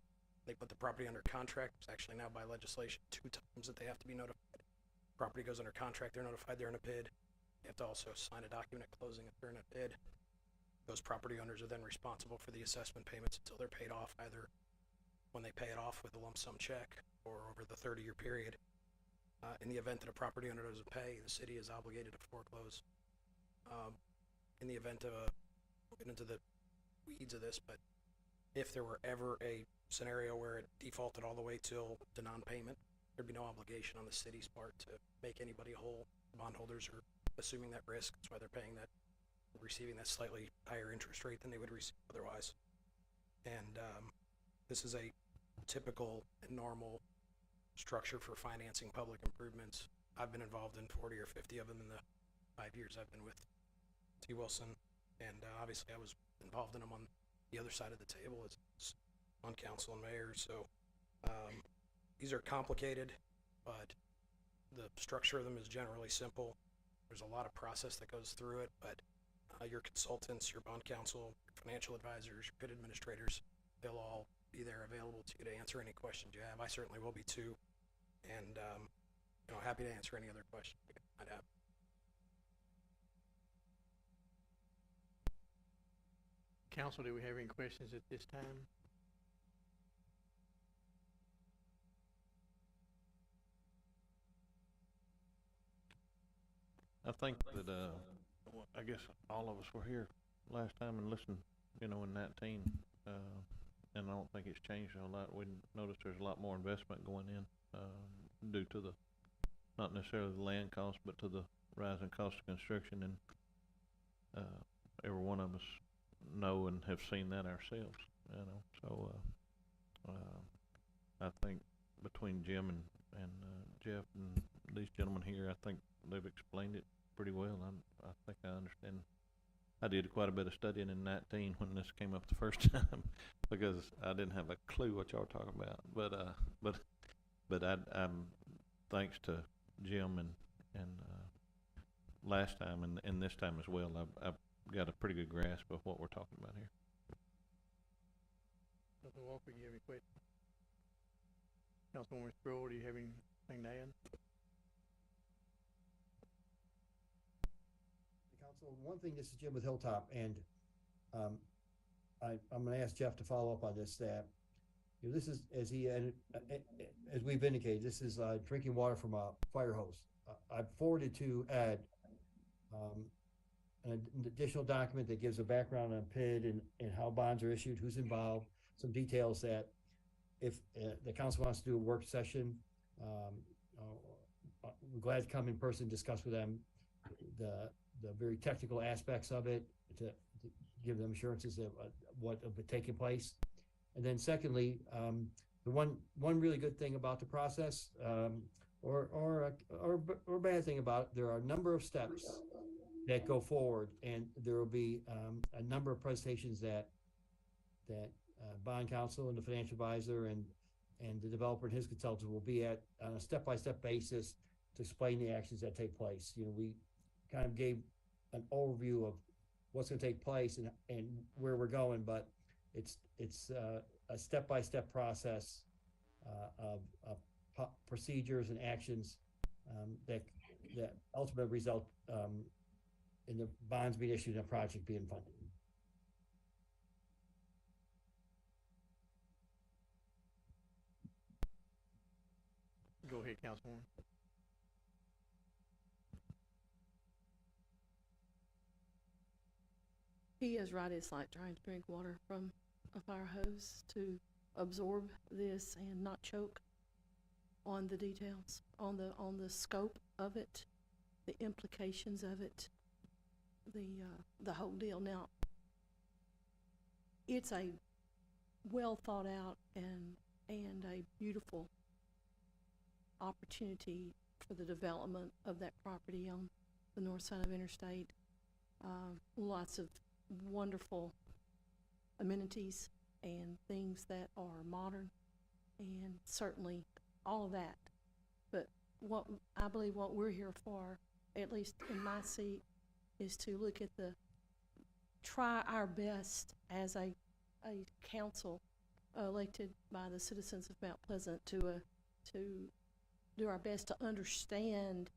They put the property under contract. It's actually now by legislation 2 times that they have to be notified. Property goes under contract, they're notified they're in a PID. They have to also sign a document at closing if they're in a PID. Those property owners are then responsible for the assessment payments until they're paid off, either when they pay it off with a lump sum check or over the 30-year period. In the event that a property owner doesn't pay, the city is obligated to foreclose. In the event of we'll get into the weeds of this, but if there were ever a scenario where it defaulted all the way till the non-payment, there'd be no obligation on the city's part to make anybody whole. Bondholders are assuming that risk. That's why they're paying that, receiving that slightly higher interest rate than they would receive otherwise. And this is a typical and normal structure for financing public improvements. I've been involved in 40 or 50 of them in the 5 years I've been with T. Wilson, and obviously I was involved in them on the other side of the table as on council and mayor. So these are complicated, but the structure of them is generally simple. There's a lot of process that goes through it, but your consultants, your bond counsel, your financial advisors, your PID administrators, they'll all be there available to you to answer any questions you have. I certainly will be too, and happy to answer any other questions you might have. Council, do we have any questions at this time? I think that, I guess all of us were here last time and listened, in 19, and I don't think it's changed a lot. We noticed there's a lot more investment going in, due to the, not necessarily the land cost, but to the rising cost of construction, and, every one of us know and have seen that ourselves, so, I think between Jim and Jeff and these gentlemen here, I think they've explained it pretty well. I think I understand I did quite a bit of studying in 19 when this came up the first time because I didn't have a clue what y'all were talking about. But thanks to Jim and last time and this time as well, I've got a pretty good grasp of what we're talking about here. Councilman Walker, you have any questions? Councilwoman Sproul, do you have anything to add? Council, one thing, this is Jim with Hilltop, and I'm gonna ask Jeff to follow up on this, that, you know, this is, as we've indicated, this is drinking water from a fire hose. I've forwarded to Ed an additional document that gives a background on PID and how bonds are issued, who's involved, some details that if the council wants to do a work session, we're glad to come in person, discuss with them the very technical aspects of it, to give them assurances of what will be taking place. And then secondly, the one really good thing about the process, or bad thing about it, there are a number of steps that go forward, and there will be a number of presentations that bond counsel and the financial advisor and the developer and his consultant will be at on a step-by-step basis to explain the actions that take place. You know, we kind of gave an overview of what's going to take place and where we're going, but it's a step-by-step process of procedures and actions that ultimately result in the bonds being issued and a project being funded. Go ahead, Councilwoman. He is right. It's like trying to drink water from a fire hose, to absorb this and not choke on the details, on the scope of it, the implications of it, the whole deal. Now, it's a well thought out and a beautiful opportunity for the development of that property on the north side of Interstate. Lots of wonderful amenities and things that are modern, and certainly all of that. But what I believe what we're here for, at least in my seat, is to look at try our best as a council elected by the citizens of Mount Pleasant to do our best to understand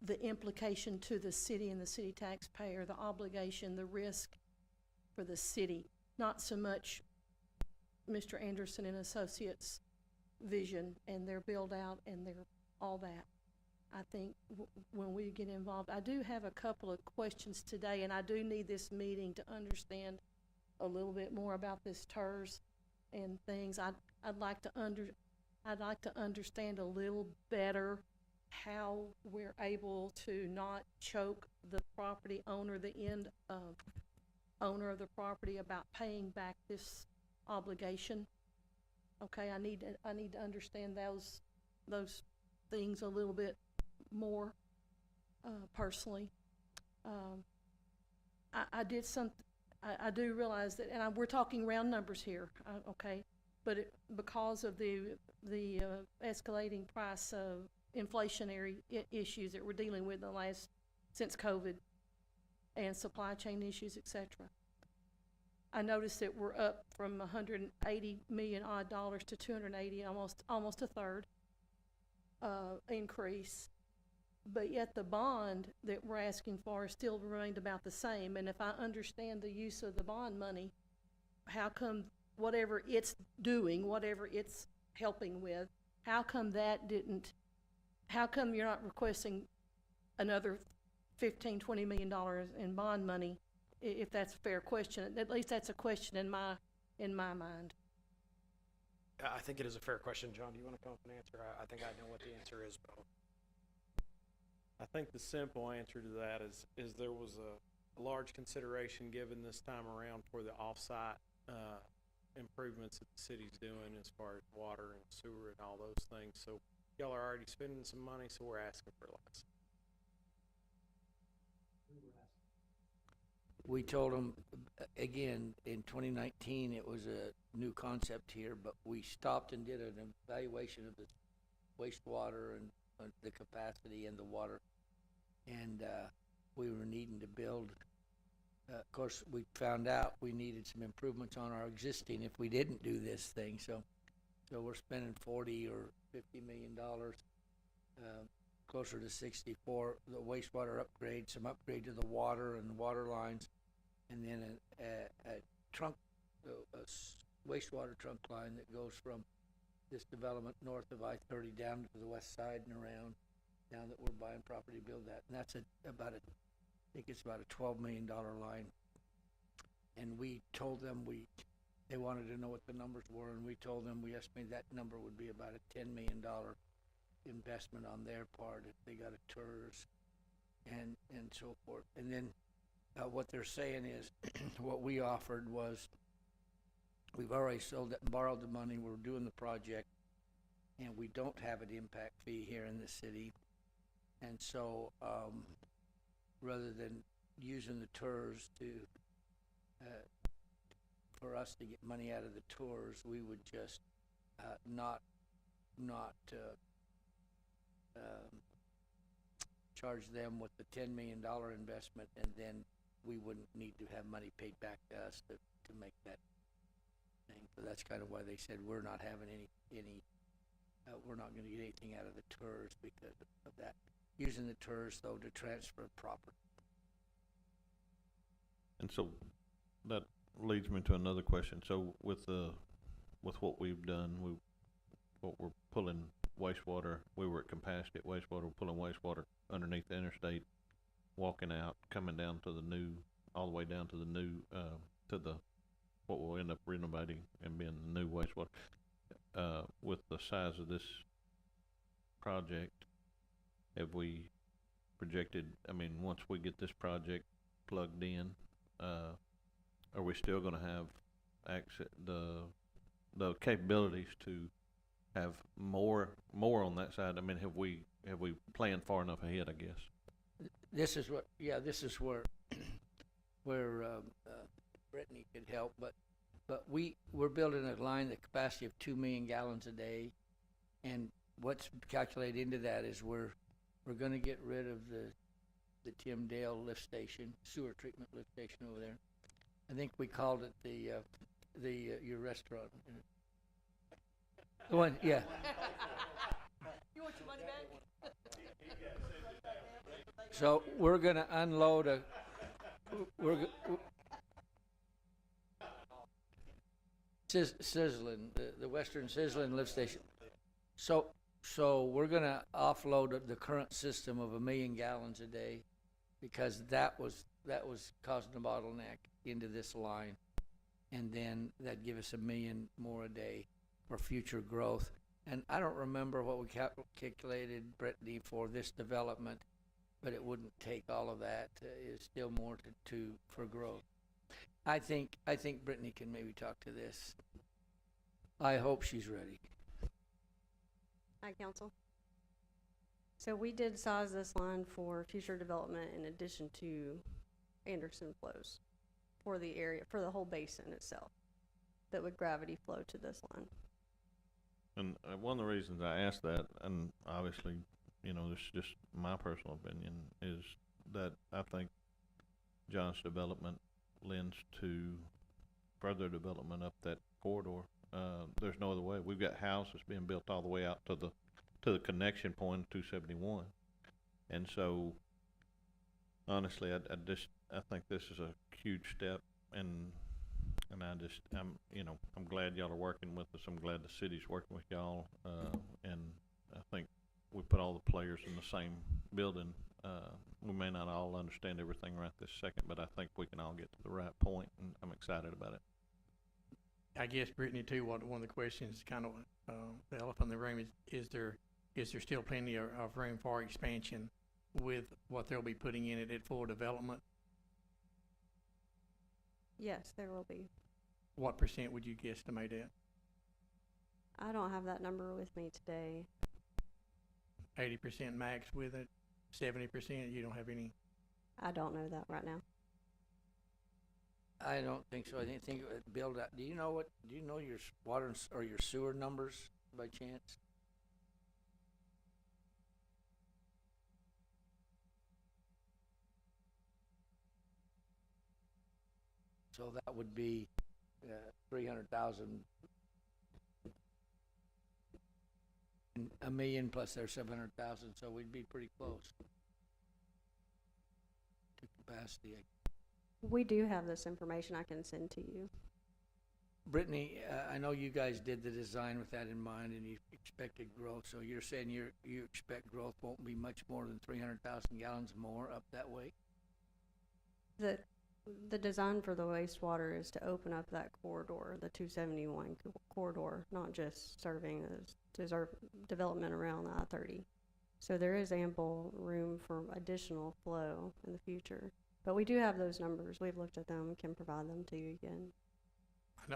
the implication to the city and the city taxpayer, the obligation, the risk for the city, not so much Mr. Anderson and Associates' vision and their build out and their all that. I think when we get involved, I do have a couple of questions today, and I do need this meeting to understand a little bit more about this TERS and things. I'd like to understand a little better how we're able to not choke the property owner, the end of owner of the property, about paying back this obligation. Okay, I need to understand those things a little bit more personally. I do realize that, and we're talking round numbers here, okay, but because of the escalating price of inflationary issues that we're dealing with since COVID, and supply chain issues, etc. I noticed that we're up from $180 million odd to 280, almost a third increase. But yet the bond that we're asking for still remained about the same. And if I understand the use of the bond money, how come whatever it's doing, whatever it's helping with, how come you're not requesting another $15-20 million in bond money, if that's a fair question? At least that's a question in my mind. I think it is a fair question. John, do you want to come up and answer? I think I know what the answer is, but I think the simple answer to that is there was a large consideration given this time around for the off-site improvements that the city's doing as far as water and sewer and all those things. So y'all are already spending some money, so we're asking for less. we told them, again, in 2019, it was a new concept here, but we stopped and did an evaluation of the wastewater and the capacity and the water. And we were needing to build. Of course, we found out we needed some improvements on our existing if we didn't do this thing. So we're spending $40 or $50 million, closer to 60 for the wastewater upgrade, some upgrade to the water and the water lines, and then a trunk, wastewater trunk line that goes from this development north of I-30 down to the west side and around, now that we're buying property to build that. And that's I think it's about a $12 million line. And we told them they wanted to know what the numbers were, and we told them we estimated that number would be about a $10 million investment on their part if they got a TERS and so forth. And then what they're saying is what we offered was we've already sold it and borrowed the money, we're doing the project, and we don't have an impact fee here in the city. And so rather than using the TERS for us to get money out of the TERS, we would just not charge them with the $10 million investment, and then we wouldn't need to have money paid back to us to make that thing. So that's kind of why they said we're not having any we're not going to get anything out of the TERS because of that. Using the TERS though to transfer property. And so that leads me to another question. So with what we've done, what we're pulling wastewater, we were at capacity at wastewater, we're pulling wastewater underneath the interstate, walking out, coming down to the new, all the way down to the new, to the, what we'll end up renovating and being the new wastewater. With the size of this project, have we projected, I mean, once we get this project plugged in, are we still gonna have access, the capabilities to have more on that side? I mean, have we planned far enough ahead, I guess? This is where Brittany could help, but we're building a line the capacity of 2 million gallons a day, and what's calculated into that is we're going to get rid of the Tim Dale lift station, sewer treatment lift station over there. I think we called it your restaurant. The one, yeah. You want your money back? So we're going to unload Sizzlin, the Western Sizzlin lift station. So we're going to offload the current system of 1 million gallons a day because that was causing a bottleneck into this line, and then that'd give us 1 million more a day for future growth. And I don't remember what we calculated, Brittany, for this development, but it wouldn't take all of that. It's still more for growth. I think Brittany can maybe talk to this. I hope she's ready. Hi, Council. So we did size this line for future development in addition to Anderson flows for the area, for the whole basin itself, that would gravity flow to this line. And one of the reasons I asked that, and obviously, you know, this is just my personal opinion, is that I think John's development lends to further development up that corridor. There's no other way. We've got houses being built all the way out to the connection point of 271, and so honestly, I think this is a huge step, and I'm glad y'all are working with us. I'm glad the city's working with y'all, and I think we put all the players in the same building. We may not all understand everything right this second, but I think we can all get to the right point, and I'm excited about it. I guess, Brittany, too, one of the questions, kind of the elephant in the room is there still plenty of room for expansion with what they'll be putting in it at full development? Yes, there will be. What % would you guesstimate that? I don't have that number with me today. 80% max with it? 70%? You don't have any? I don't know that right now. I don't think so. I didn't think it would build out. Do you know your water or your sewer numbers by chance? So that would be 300,000, a million plus their 700,000. So we'd be pretty close to capacity. We do have this information I can send to you. Brittany, I know you guys did the design with that in mind, and you expected growth. So you're saying you expect growth won't be much more than 300,000 gallons more up that way? The design for the wastewater is to open up that corridor, the 271 corridor, not just serving as development around I-30. So there is ample room for additional flow in the future. But we do have those numbers. We've looked at them and can provide them to you again.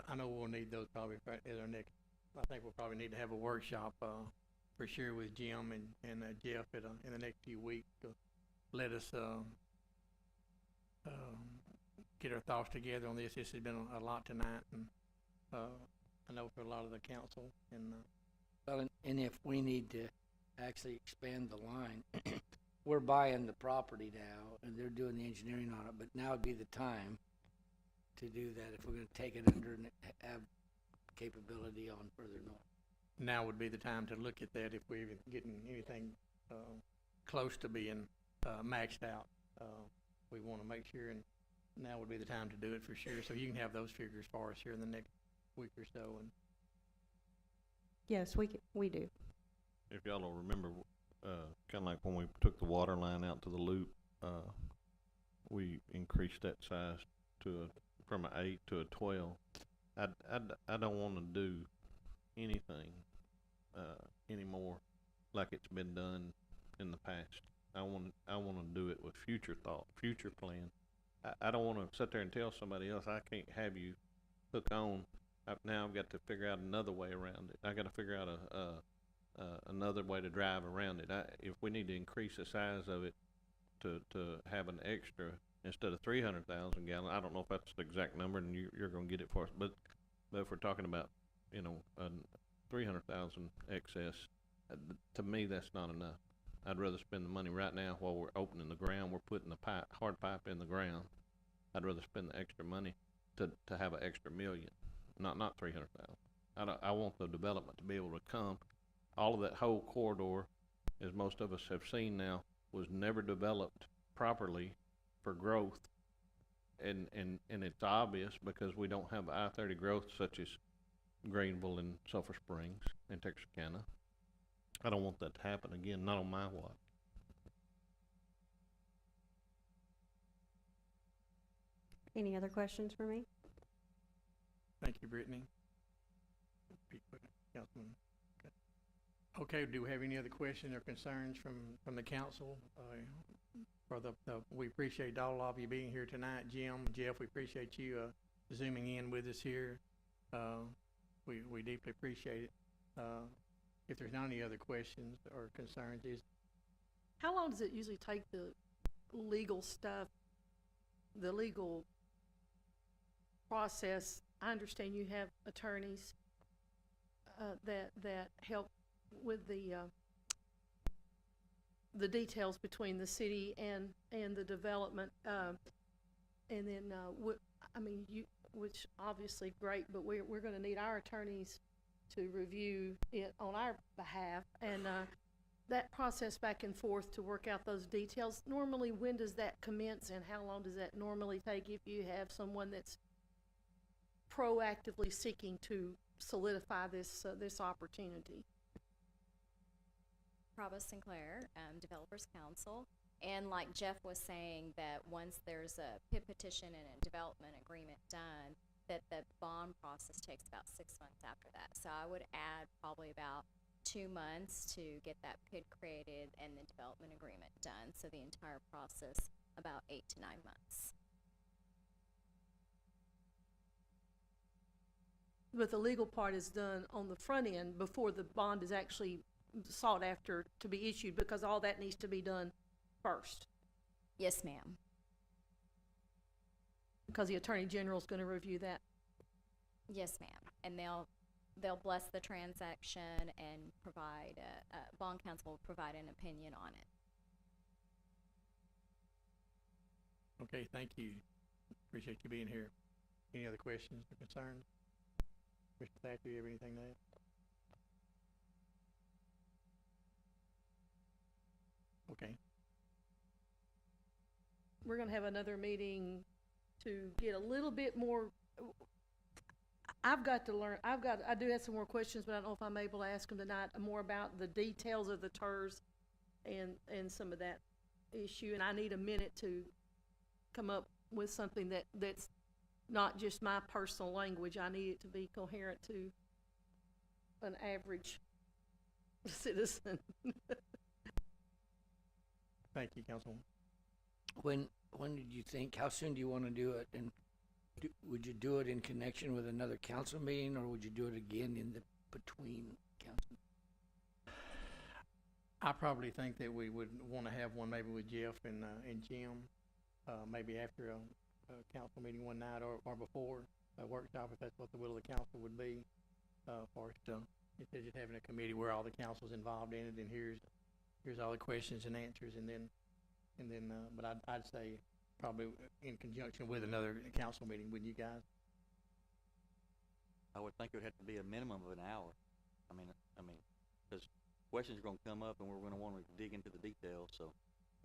I know we'll need those probably at our next, I think we'll probably need to have a workshop, for sure with Jim and Jeff in the next few weeks to let us, get our thoughts together on this. This has been a lot tonight, and, I know for a lot of the council and, Well, and if we need to actually expand the line, we're buying the property now, and they're doing the engineering on it, but now would be the time to do that if we're gonna take it under and have capability on further north. now would be the time to look at that if we're even getting anything, close to being, maxed out. We wanna make sure, and now would be the time to do it for sure. So you can have those figures for us here in the next week or so. And Yes, we do. If y'all will remember, kinda like when we took the water line out to the loop, we increased that size from an 8 to a 12. I don't wanna do anything, anymore like it's been done in the past. I wanna do it with future thought, future plan. I don't wanna sit there and tell somebody else, I can't have you hook on. Now I've got to figure out another way around it. I gotta figure out another way to drive around it. If we need to increase the size of it to have an extra, instead of 300,000 gallons, I don't know if that's the exact number and you're gonna get it for us, but if we're talking about, 300,000 excess, to me, that's not enough. I'd rather spend the money right now while we're opening the ground, we're putting the hard pipe in the ground. I'd rather spend the extra money to have an extra million, not 300,000. I want the development to be able to come. All of that whole corridor, as most of us have seen now, was never developed properly for growth. And it's obvious because we don't have I-30 growth such as Greenville and Sulphur Springs and Texarkana. I don't want that to happen again, not on my watch. Any other questions for me? thank you, Brittany. Councilman. Okay, do we have any other questions or concerns from the council? We appreciate all of you being here tonight. Jim, Jeff, we appreciate you zooming in with us here. We deeply appreciate it. If there's not any other questions or concerns, How long does it usually take the legal stuff, the legal process? I understand you have attorneys that help with the details between the city and the development, and then which obviously great, but we're going to need our attorneys to review it on our behalf, and that process back and forth to work out those details. Normally, when does that commence, and how long does that normally take if you have someone that's proactively seeking to solidify this opportunity? Provost Sinclair, Developers Council, and like Jeff was saying, that once there's a PID petition and a development agreement done, that the bond process takes about 6 months after that. So I would add probably about 2 months to get that PID created and the development agreement done. So the entire process about 8 to 9 months. But the legal part is done on the front end before the bond is actually sought after to be issued, because all that needs to be done first. Yes, ma'am. because the Attorney General's gonna review that. Yes, ma'am. And they'll bless the transaction and provide, bond counsel will provide an opinion on it. Okay, thank you. Appreciate you being here. Any other questions or concerns? Mr. Thatcher, you have anything to add? Okay, We're gonna have another meeting to get a little bit more. I've got to learn, I do have some more questions, but I don't know if I'm able to ask them tonight, more about the details of the TERS and some of that issue, and I need a minute to come up with something that's not just my personal language. I need it to be coherent to an average citizen. thank you, Councilwoman. When did you think, how soon do you wanna do it? And would you do it in connection with another council meeting, or would you do it again in the between council? I probably think that we would wanna have one maybe with Jeff and Jim, maybe after a council meeting one night or before a workshop, if that's what the will of the council would be, for us to, instead of just having a committee where all the council's involved in it and here's all the questions and answers, and then, but I'd say probably in conjunction with another council meeting with you guys. I would think it would have to be a minimum of an hour. I mean, because questions are gonna come up and we're gonna wanna dig into the details, so.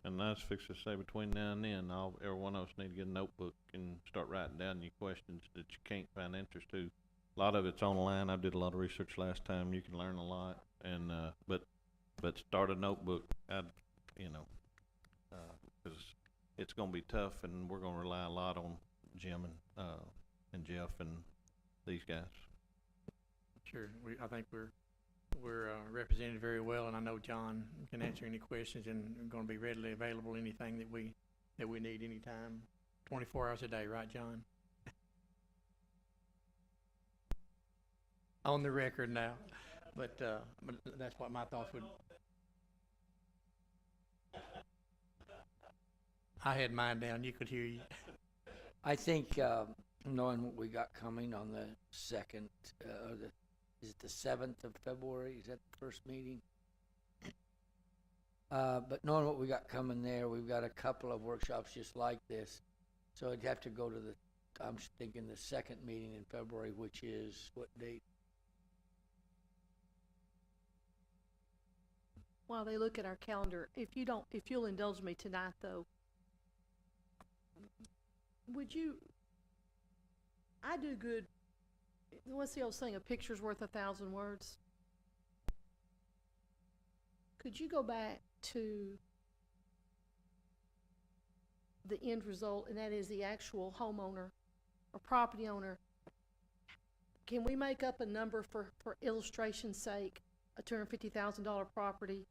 And I was fixing to say, between now and then, every one of us need to get a notebook and start writing down your questions that you can't find answers to. A lot of it's online. I did a lot of research last time. You can learn a lot, and but start a notebook. Because it's gonna be tough, and we're gonna rely a lot on Jim and Jeff and these guys. Sure, I think we're represented very well, and I know John can answer any questions and gonna be readily available, anything that we need anytime, 24 hours a day, right, John? On the record now, but that's what my thoughts would. I had mine down, you could hear you. I think, knowing what we got coming on the 2nd, is it the 7th of February? Is that the first meeting? But knowing what we got coming there, we've got a couple of workshops just like this. So I'd have to go to I'm thinking the 2nd meeting in February, which is what date? While they look at our calendar, if you'll indulge me tonight, though, I do good, what's the old saying, a picture's worth 1,000 words? Could you go back to the end result, and that is the actual homeowner or property owner? Can we make up a number for illustration's sake, a $250,000 property?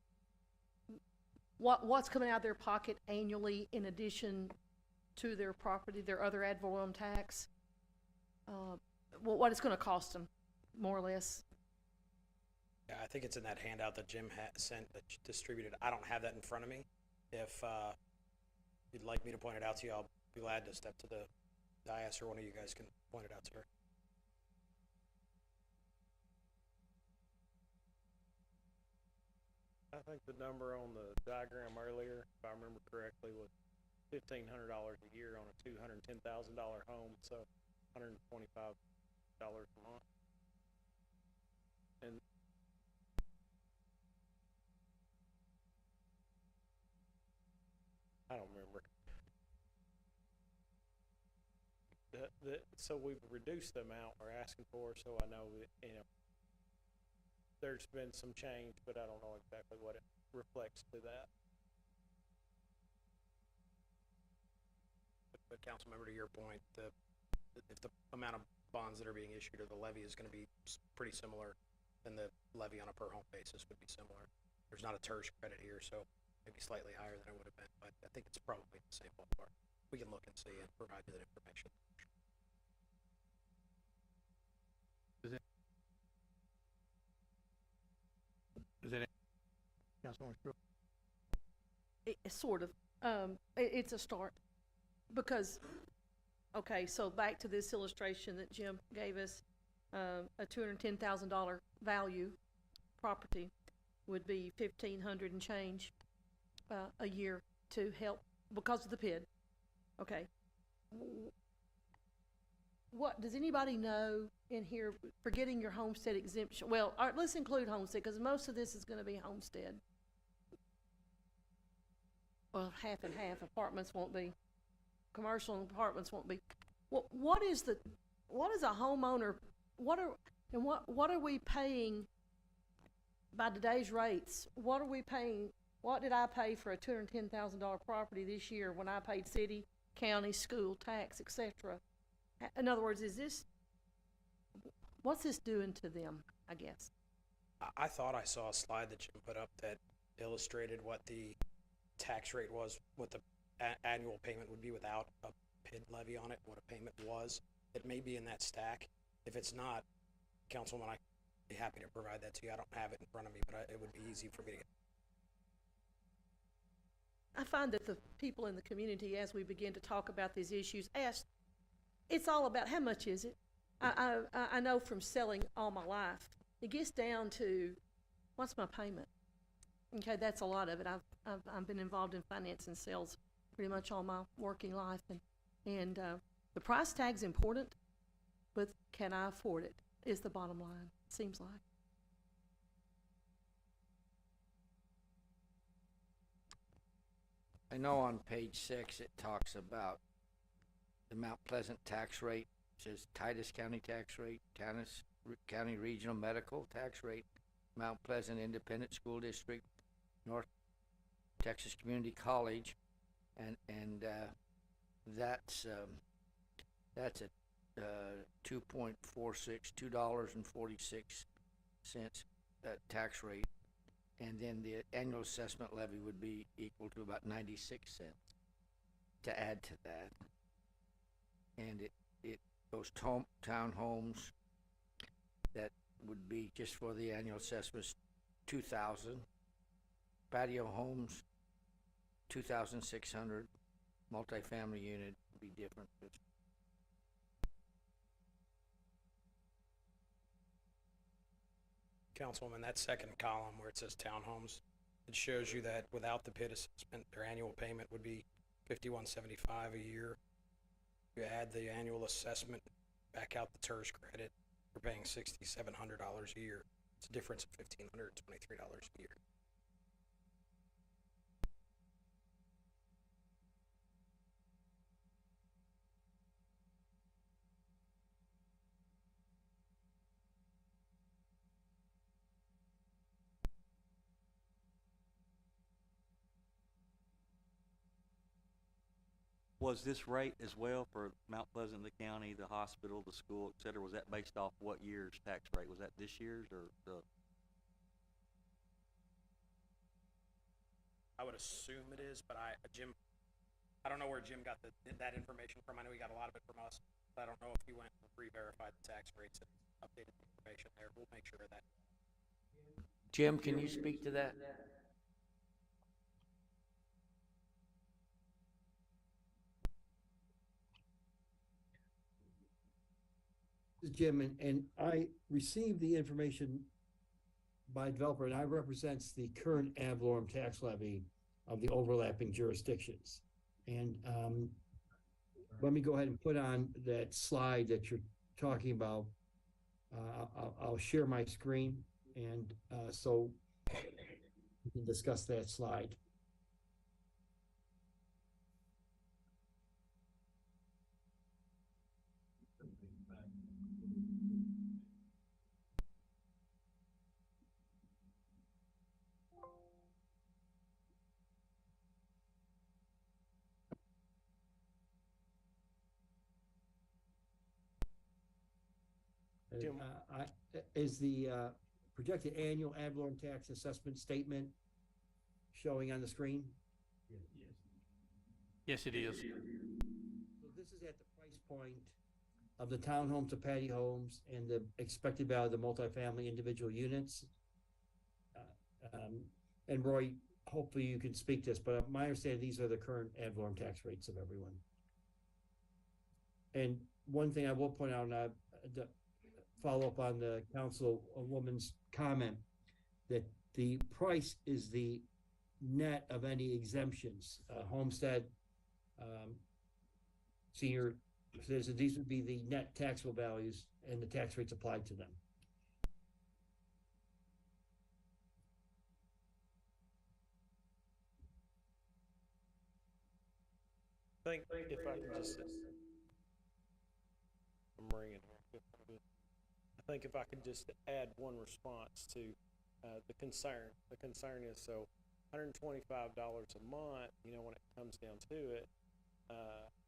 What's coming out of their pocket annually in addition to their property, their other ad valorem tax? What it's gonna cost them, more or less? Yeah, I think it's in that handout that Jim sent, that distributed. I don't have that in front of me. If you'd like me to point it out to you, I'll be glad to step to the dais, or one of you guys can point it out to her. I think the number on the diagram earlier, if I remember correctly, was $1,500 a year on a $210,000 home, so $125 a month. And I don't remember. So we've reduced the amount we're asking for, so I know that, there's been some change, but I don't know exactly what it reflects to that. But council member, to your point, if the amount of bonds that are being issued or the levy is going to be pretty similar, then the levy on a per home basis would be similar. There's not a TERS credit here, so maybe slightly higher than it would have been, but I think it's probably the same ballpark. We can look and see and provide you that information. Is that it? Councilwoman Stewart? Sort of. It's a start, because Okay, so back to this illustration that Jim gave us, a $210,000 value property would be 1,500 and change, a year to help because of the PID. Okay. What, does anybody know in here, forgetting your homestead exemption, well, all right, let's include homestead, because most of this is gonna be homestead. Well, half and half, apartments won't be, commercial and apartments won't be. What is a homeowner, what are we paying by today's rates? What are we paying, what did I pay for a $210,000 property this year when I paid city, county, school, tax, et cetera? In other words, what's this doing to them, I guess? I thought I saw a slide that Jim put up that illustrated what the tax rate was, what the annual payment would be without a PID levy on it, what a payment was. It may be in that stack. If it's not, Councilman, I'd be happy to provide that to you. I don't have it in front of me, but it would be easy for me to get. I find that the people in the community, as we begin to talk about these issues, ask, it's all about how much is it? I know from selling all my life, it gets down to, what's my payment? Okay, that's a lot of it. I've been involved in finance and sales pretty much all my working life, and the price tag's important, but can I afford it is the bottom line, seems like. I know on page 6 it talks about the Mount Pleasant tax rate, says Titus County tax rate, Titus County Regional Medical tax rate, Mount Pleasant Independent School District, North Texas Community College, and that's a $2.46 tax rate, and then the annual assessment levy would be equal to about 96 cents to add to that. And it goes townhomes, that would be just for the annual assessments, 2,000. Patio homes, 2,600. Multifamily unit would be different. Councilwoman, that second column where it says townhomes, it shows you that without the PID assessment, their annual payment would be $51.75 a year. You add the annual assessment, back out the TERS credit, you're paying $6,700 a year. It's a difference of $1,523 a year. Was this rate as well for Mount Pleasant, the county, the hospital, the school, et cetera? Was that based off what year's tax rate? Was that this year's or the? I would assume it is, but Jim, I don't know where Jim got that information from. I know he got a lot of it from us, but I don't know if he went and re-verified the tax rates and updated the information there. We'll make sure of that. Jim, can you speak to that? This is Jim, and I received the information by developer, and I represents the current ad valorem tax levy of the overlapping jurisdictions. And let me go ahead and put on that slide that you're talking about. I'll share my screen, and so we can discuss that slide. Is the projected annual ad valorem tax assessment statement showing on the screen? Yes, it is. So this is at the price point of the townhomes, the patio homes, and the expected value of the multifamily individual units. And Roy, hopefully you can speak to this, but my understanding, these are the current ad valorem tax rates of everyone. And one thing I will point out, the follow up on the councilwoman's comment, that the price is the net of any exemptions, homestead, senior citizens, these would be the net taxable values and the tax rates applied to them. I think if I can just, I'm ringing here. I think if I could just add one response to the concern. The concern is, so $125 a month, you know, when it comes down to it,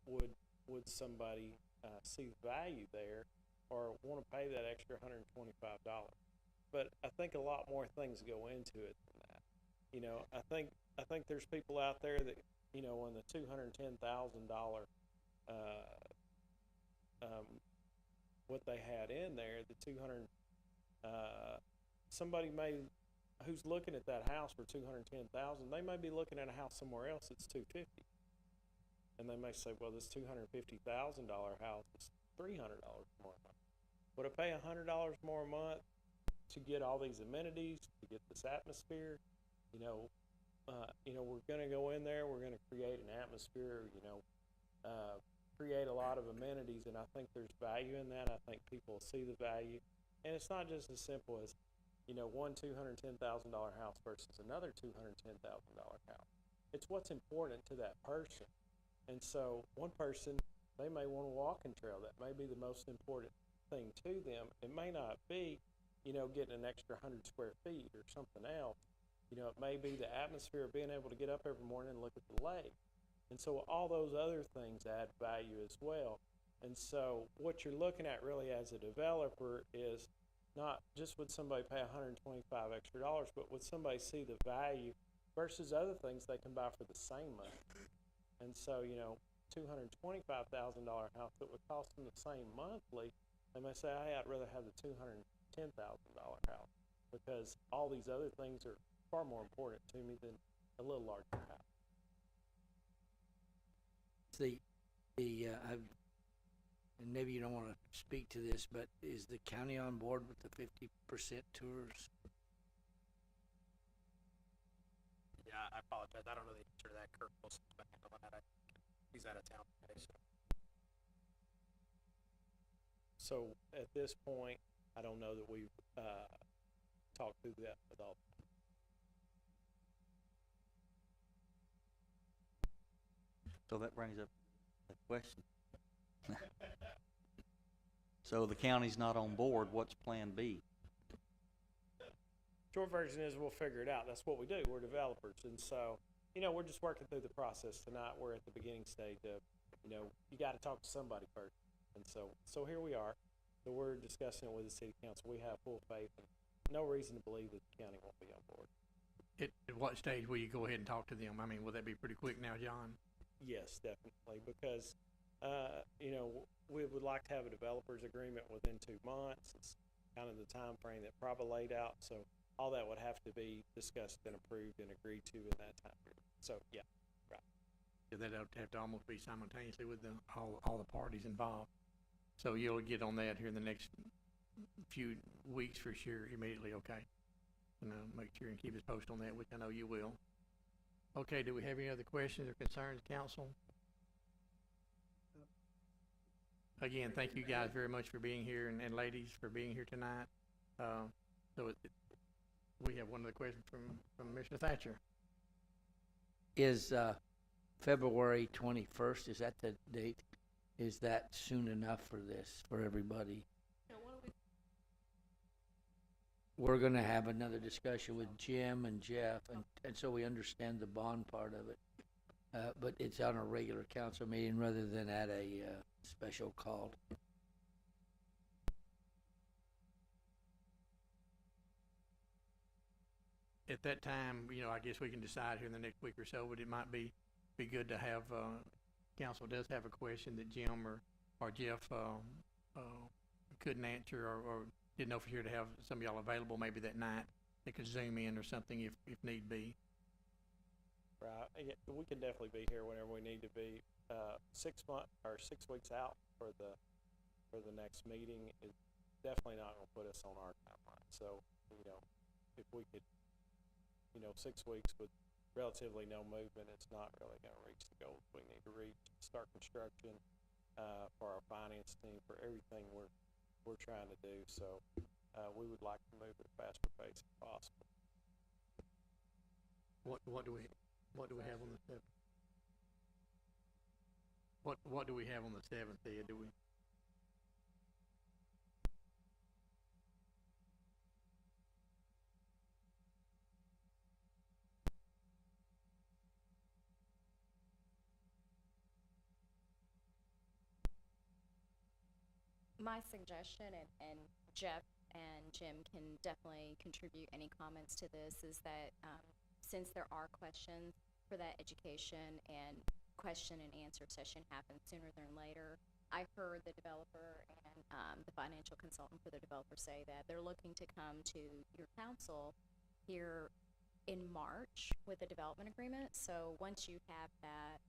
would somebody see the value there or want to pay that extra $125? But I think a lot more things go into it than that. You know, I think there's people out there that, you know, on the $210,000 what they had in there, the 200, somebody who's looking at that house for 210,000, they may be looking at a house somewhere else that's 250, and they may say, well, this $250,000 house is $300 more a month. Would I pay $100 more a month to get all these amenities, to get this atmosphere? You know, we're going to go in there, we're going to create an atmosphere, create a lot of amenities, and I think there's value in that. I think people see the value, and it's not just as simple as, you know, one $210,000 house versus another $210,000 house. It's what's important to that person. And so one person, they may want a walking trail. That may be the most important thing to them. It may not be, you know, getting an extra 100 square feet or something else. You know, it may be the atmosphere of being able to get up every morning and look at the lake. And so all those other things add value as well. And so what you're looking at really as a developer is not just would somebody pay $125 extra, but would somebody see the value versus other things they can buy for the same money. And so, you know, $225,000 house that would cost them the same monthly, they may say, hey, I'd rather have the $210,000 house because all these other things are far more important to me than a little larger house. And maybe you don't want to speak to this, but is the county on board with the 50% tours? Yeah, I apologize. I don't know the answer to that. Kirk Wilson's been handling that. He's out of town today, so. So at this point, I don't know that we've talked through that at all. So that brings up a question. So the county's not on board, what's plan B? Short version is we'll figure it out. That's what we do. We're developers. And so, you know, we're just working through the process tonight. We're at the beginning stage of, you know, you got to talk to somebody first. And so here we are. So we're discussing it with the city council. We have full faith and no reason to believe that the county won't be on board. At what stage will you go ahead and talk to them? I mean, will that be pretty quick now, John? Yes, definitely, because, you know, we would like to have a developer's agreement within 2 months. It's kind of the time frame that probably laid out. So all that would have to be discussed and approved and agreed to in that time period. So, yeah, right. Yeah, that'd have to almost be simultaneously with all the parties involved. So you'll get on that here in the next few weeks for sure, immediately, okay? And make sure and keep us posted on that, which I know you will. Okay, do we have any other questions or concerns, council? Again, thank you guys very much for being here, and ladies for being here tonight. We have one other question from Mr. Thatcher. Is February 21st, is that the date? Is that soon enough for this, for everybody? We're going to have another discussion with Jim and Jeff, and so we understand the bond part of it. But it's on a regular council meeting rather than at a special call. At that time, you know, I guess we can decide here in the next week or so, but it might be good to have, council does have a question that Jim or Jeff couldn't answer or didn't know for sure to have some of y'all available maybe that night. They could Zoom in or something if need be. Right, yeah, we can definitely be here whenever we need to be. 6 weeks out for the next meeting is definitely not gonna put us on our timeline. So, if we could, 6 weeks with relatively no movement, it's not really gonna reach the goals we need to reach. Start construction, for our finance team, for everything we're trying to do. So, we would like to move at a faster pace if possible. What do we have on the seventh? What do we have on the seventh, Ed? Do we? My suggestion, and Jeff and Jim can definitely contribute any comments to this, is that since there are questions for that education and question and answer session happens sooner than later, I heard the developer and the financial consultant for the developer say that they're looking to come to your council here in March with a development agreement. So once you have that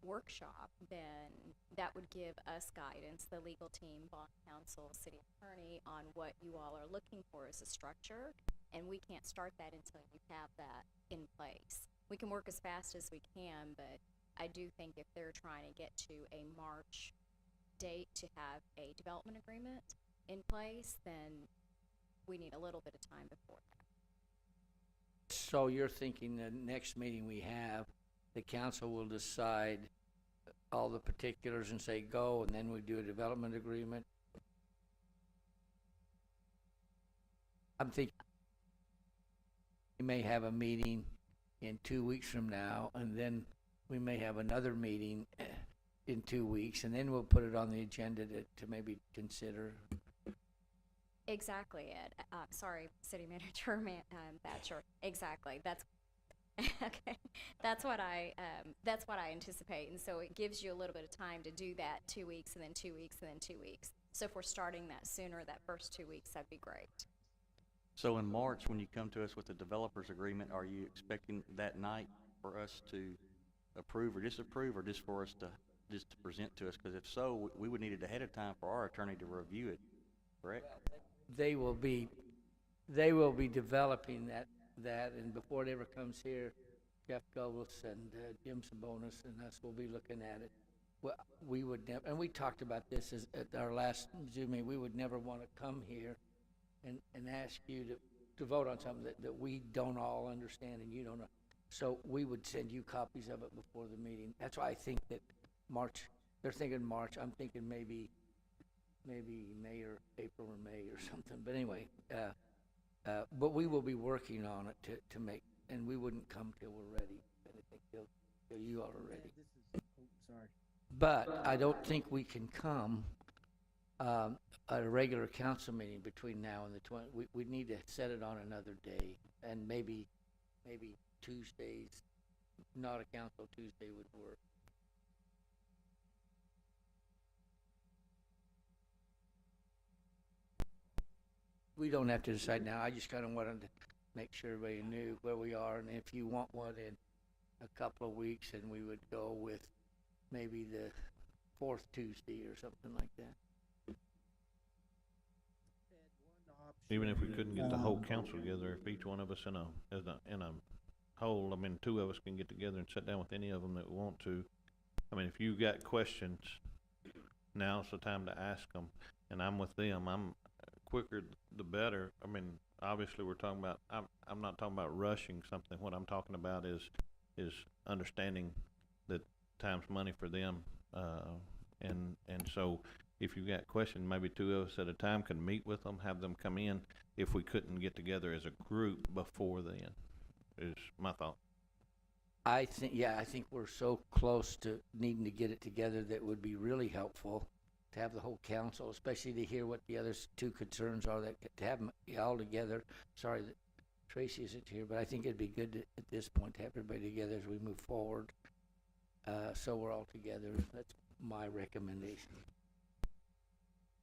workshop, then that would give us guidance, the legal team, bond counsel, city attorney, on what you all are looking for as a structure, and we can't start that until you have that in place. We can work as fast as we can, but I do think if they're trying to get to a March date to have a development agreement in place, then we need a little bit of time before that. So you're thinking the next meeting we have, the council will decide all the particulars and say go, and then we do a development agreement? I'm thinking we may have a meeting in 2 weeks from now, and then we may have another meeting in 2 weeks, and then we'll put it on the agenda to maybe consider. Exactly, Ed. Sorry, City Manager Thatcher. Exactly. That's okay. That's what I anticipate, and so it gives you a little bit of time to do that. 2 weeks, and then 2 weeks, and then 2 weeks. So if we're starting that sooner, that first 2 weeks, that'd be great. So in March, when you come to us with the developers agreement, are you expecting that night for us to approve or disapprove, or just for us to present to us? Because if so, we would need it ahead of time for our attorney to review it, correct? They will be developing that, and before it ever comes here, Jeff Gobles and Jim Sabonis and us will be looking at it. Well, we would never, and we talked about this at our last Zoom meeting, we would never want to come here and ask you to vote on something that we don't all understand and you don't know. So we would send you copies of it before the meeting. That's why I think that March, they're thinking March, I'm thinking maybe May or April or May or something. But anyway, but we will be working on it to make, and we wouldn't come till we're ready. I think till you all are ready. Sorry. But I don't think we can come at a regular council meeting between now and the 20. We need to set it on another day, and maybe Tuesdays, not a council Tuesday would work. We don't have to decide now. I just kind of wanted to make sure everybody knew where we are, and if you want one in a couple of weeks, and we would go with maybe the 4th Tuesday or something like that. Even if we couldn't get the whole council together, if each one of us in a whole, I mean, 2 of us can get together and sit down with any of them that want to. I mean, if you got questions, now's the time to ask them, and I'm with them. I'm quicker the better. I mean, obviously we're talking about, I'm not talking about rushing something. What I'm talking about is understanding that time's money for them, and so if you got questions, maybe 2 of us at a time can meet with them, have them come in if we couldn't get together as a group before then, is my thought. I think we're so close to needing to get it together that would be really helpful to have the whole council, especially to hear what the other 2 concerns are, that to have them all together. Sorry that Tracy isn't here, but I think it'd be good to, at this point, to have everybody together as we move forward. So we're all together. That's my recommendation.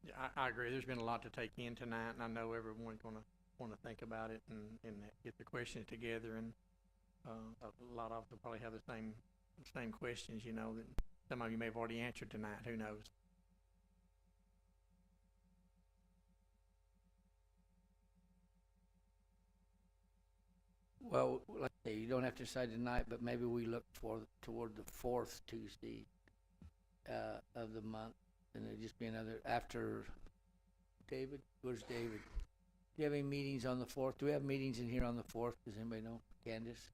Yeah, I agree. There's been a lot to take in tonight, and I know everyone's gonna want to think about it and get the questions together. And A lot of us will probably have the same questions, you know, that some of you may have already answered tonight, who knows? Well, like I say, you don't have to decide tonight, but maybe we look toward the fourth Tuesday, of the month, and it'd just be another, after, David, where's David? Do you have any meetings on the fourth? Do we have meetings in here on the fourth? Does anybody know? Candace?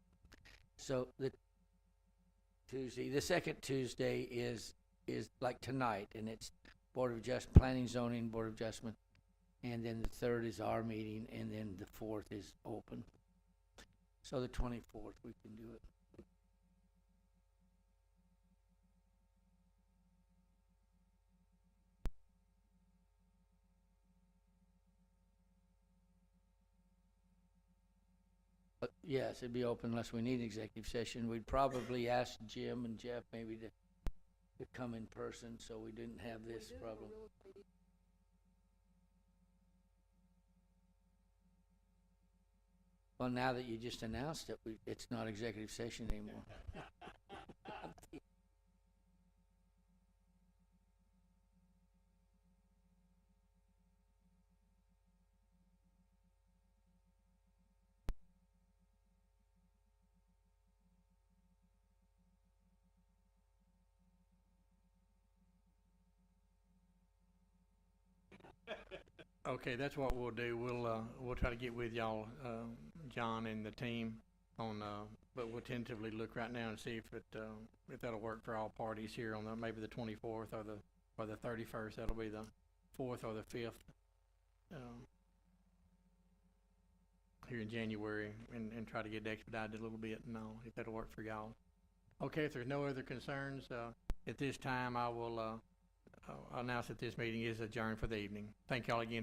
So the second Tuesday is like tonight, and it's Board of Adjustment, Planning, Zoning, Board of Adjustment, and then the third is our meeting, and then the fourth is open. So the 24th, we can do it. But yes, it'd be open unless we need executive session. We'd probably ask Jim and Jeff maybe to come in person, so we didn't have this problem. Well, now that you just announced it, it's not executive session anymore. Okay, that's what we'll do. We'll try to get with y'all, John and the team on, but we'll tentatively look right now and see if that'll work for all parties here on maybe the 24th or the 31st. That'll be the 4th or the 5th, here in January, and try to get it expedited a little bit and all, if that'll work for y'all. Okay, if there's no other concerns, at this time I will, announce that this meeting is adjourned for the evening. Thank y'all again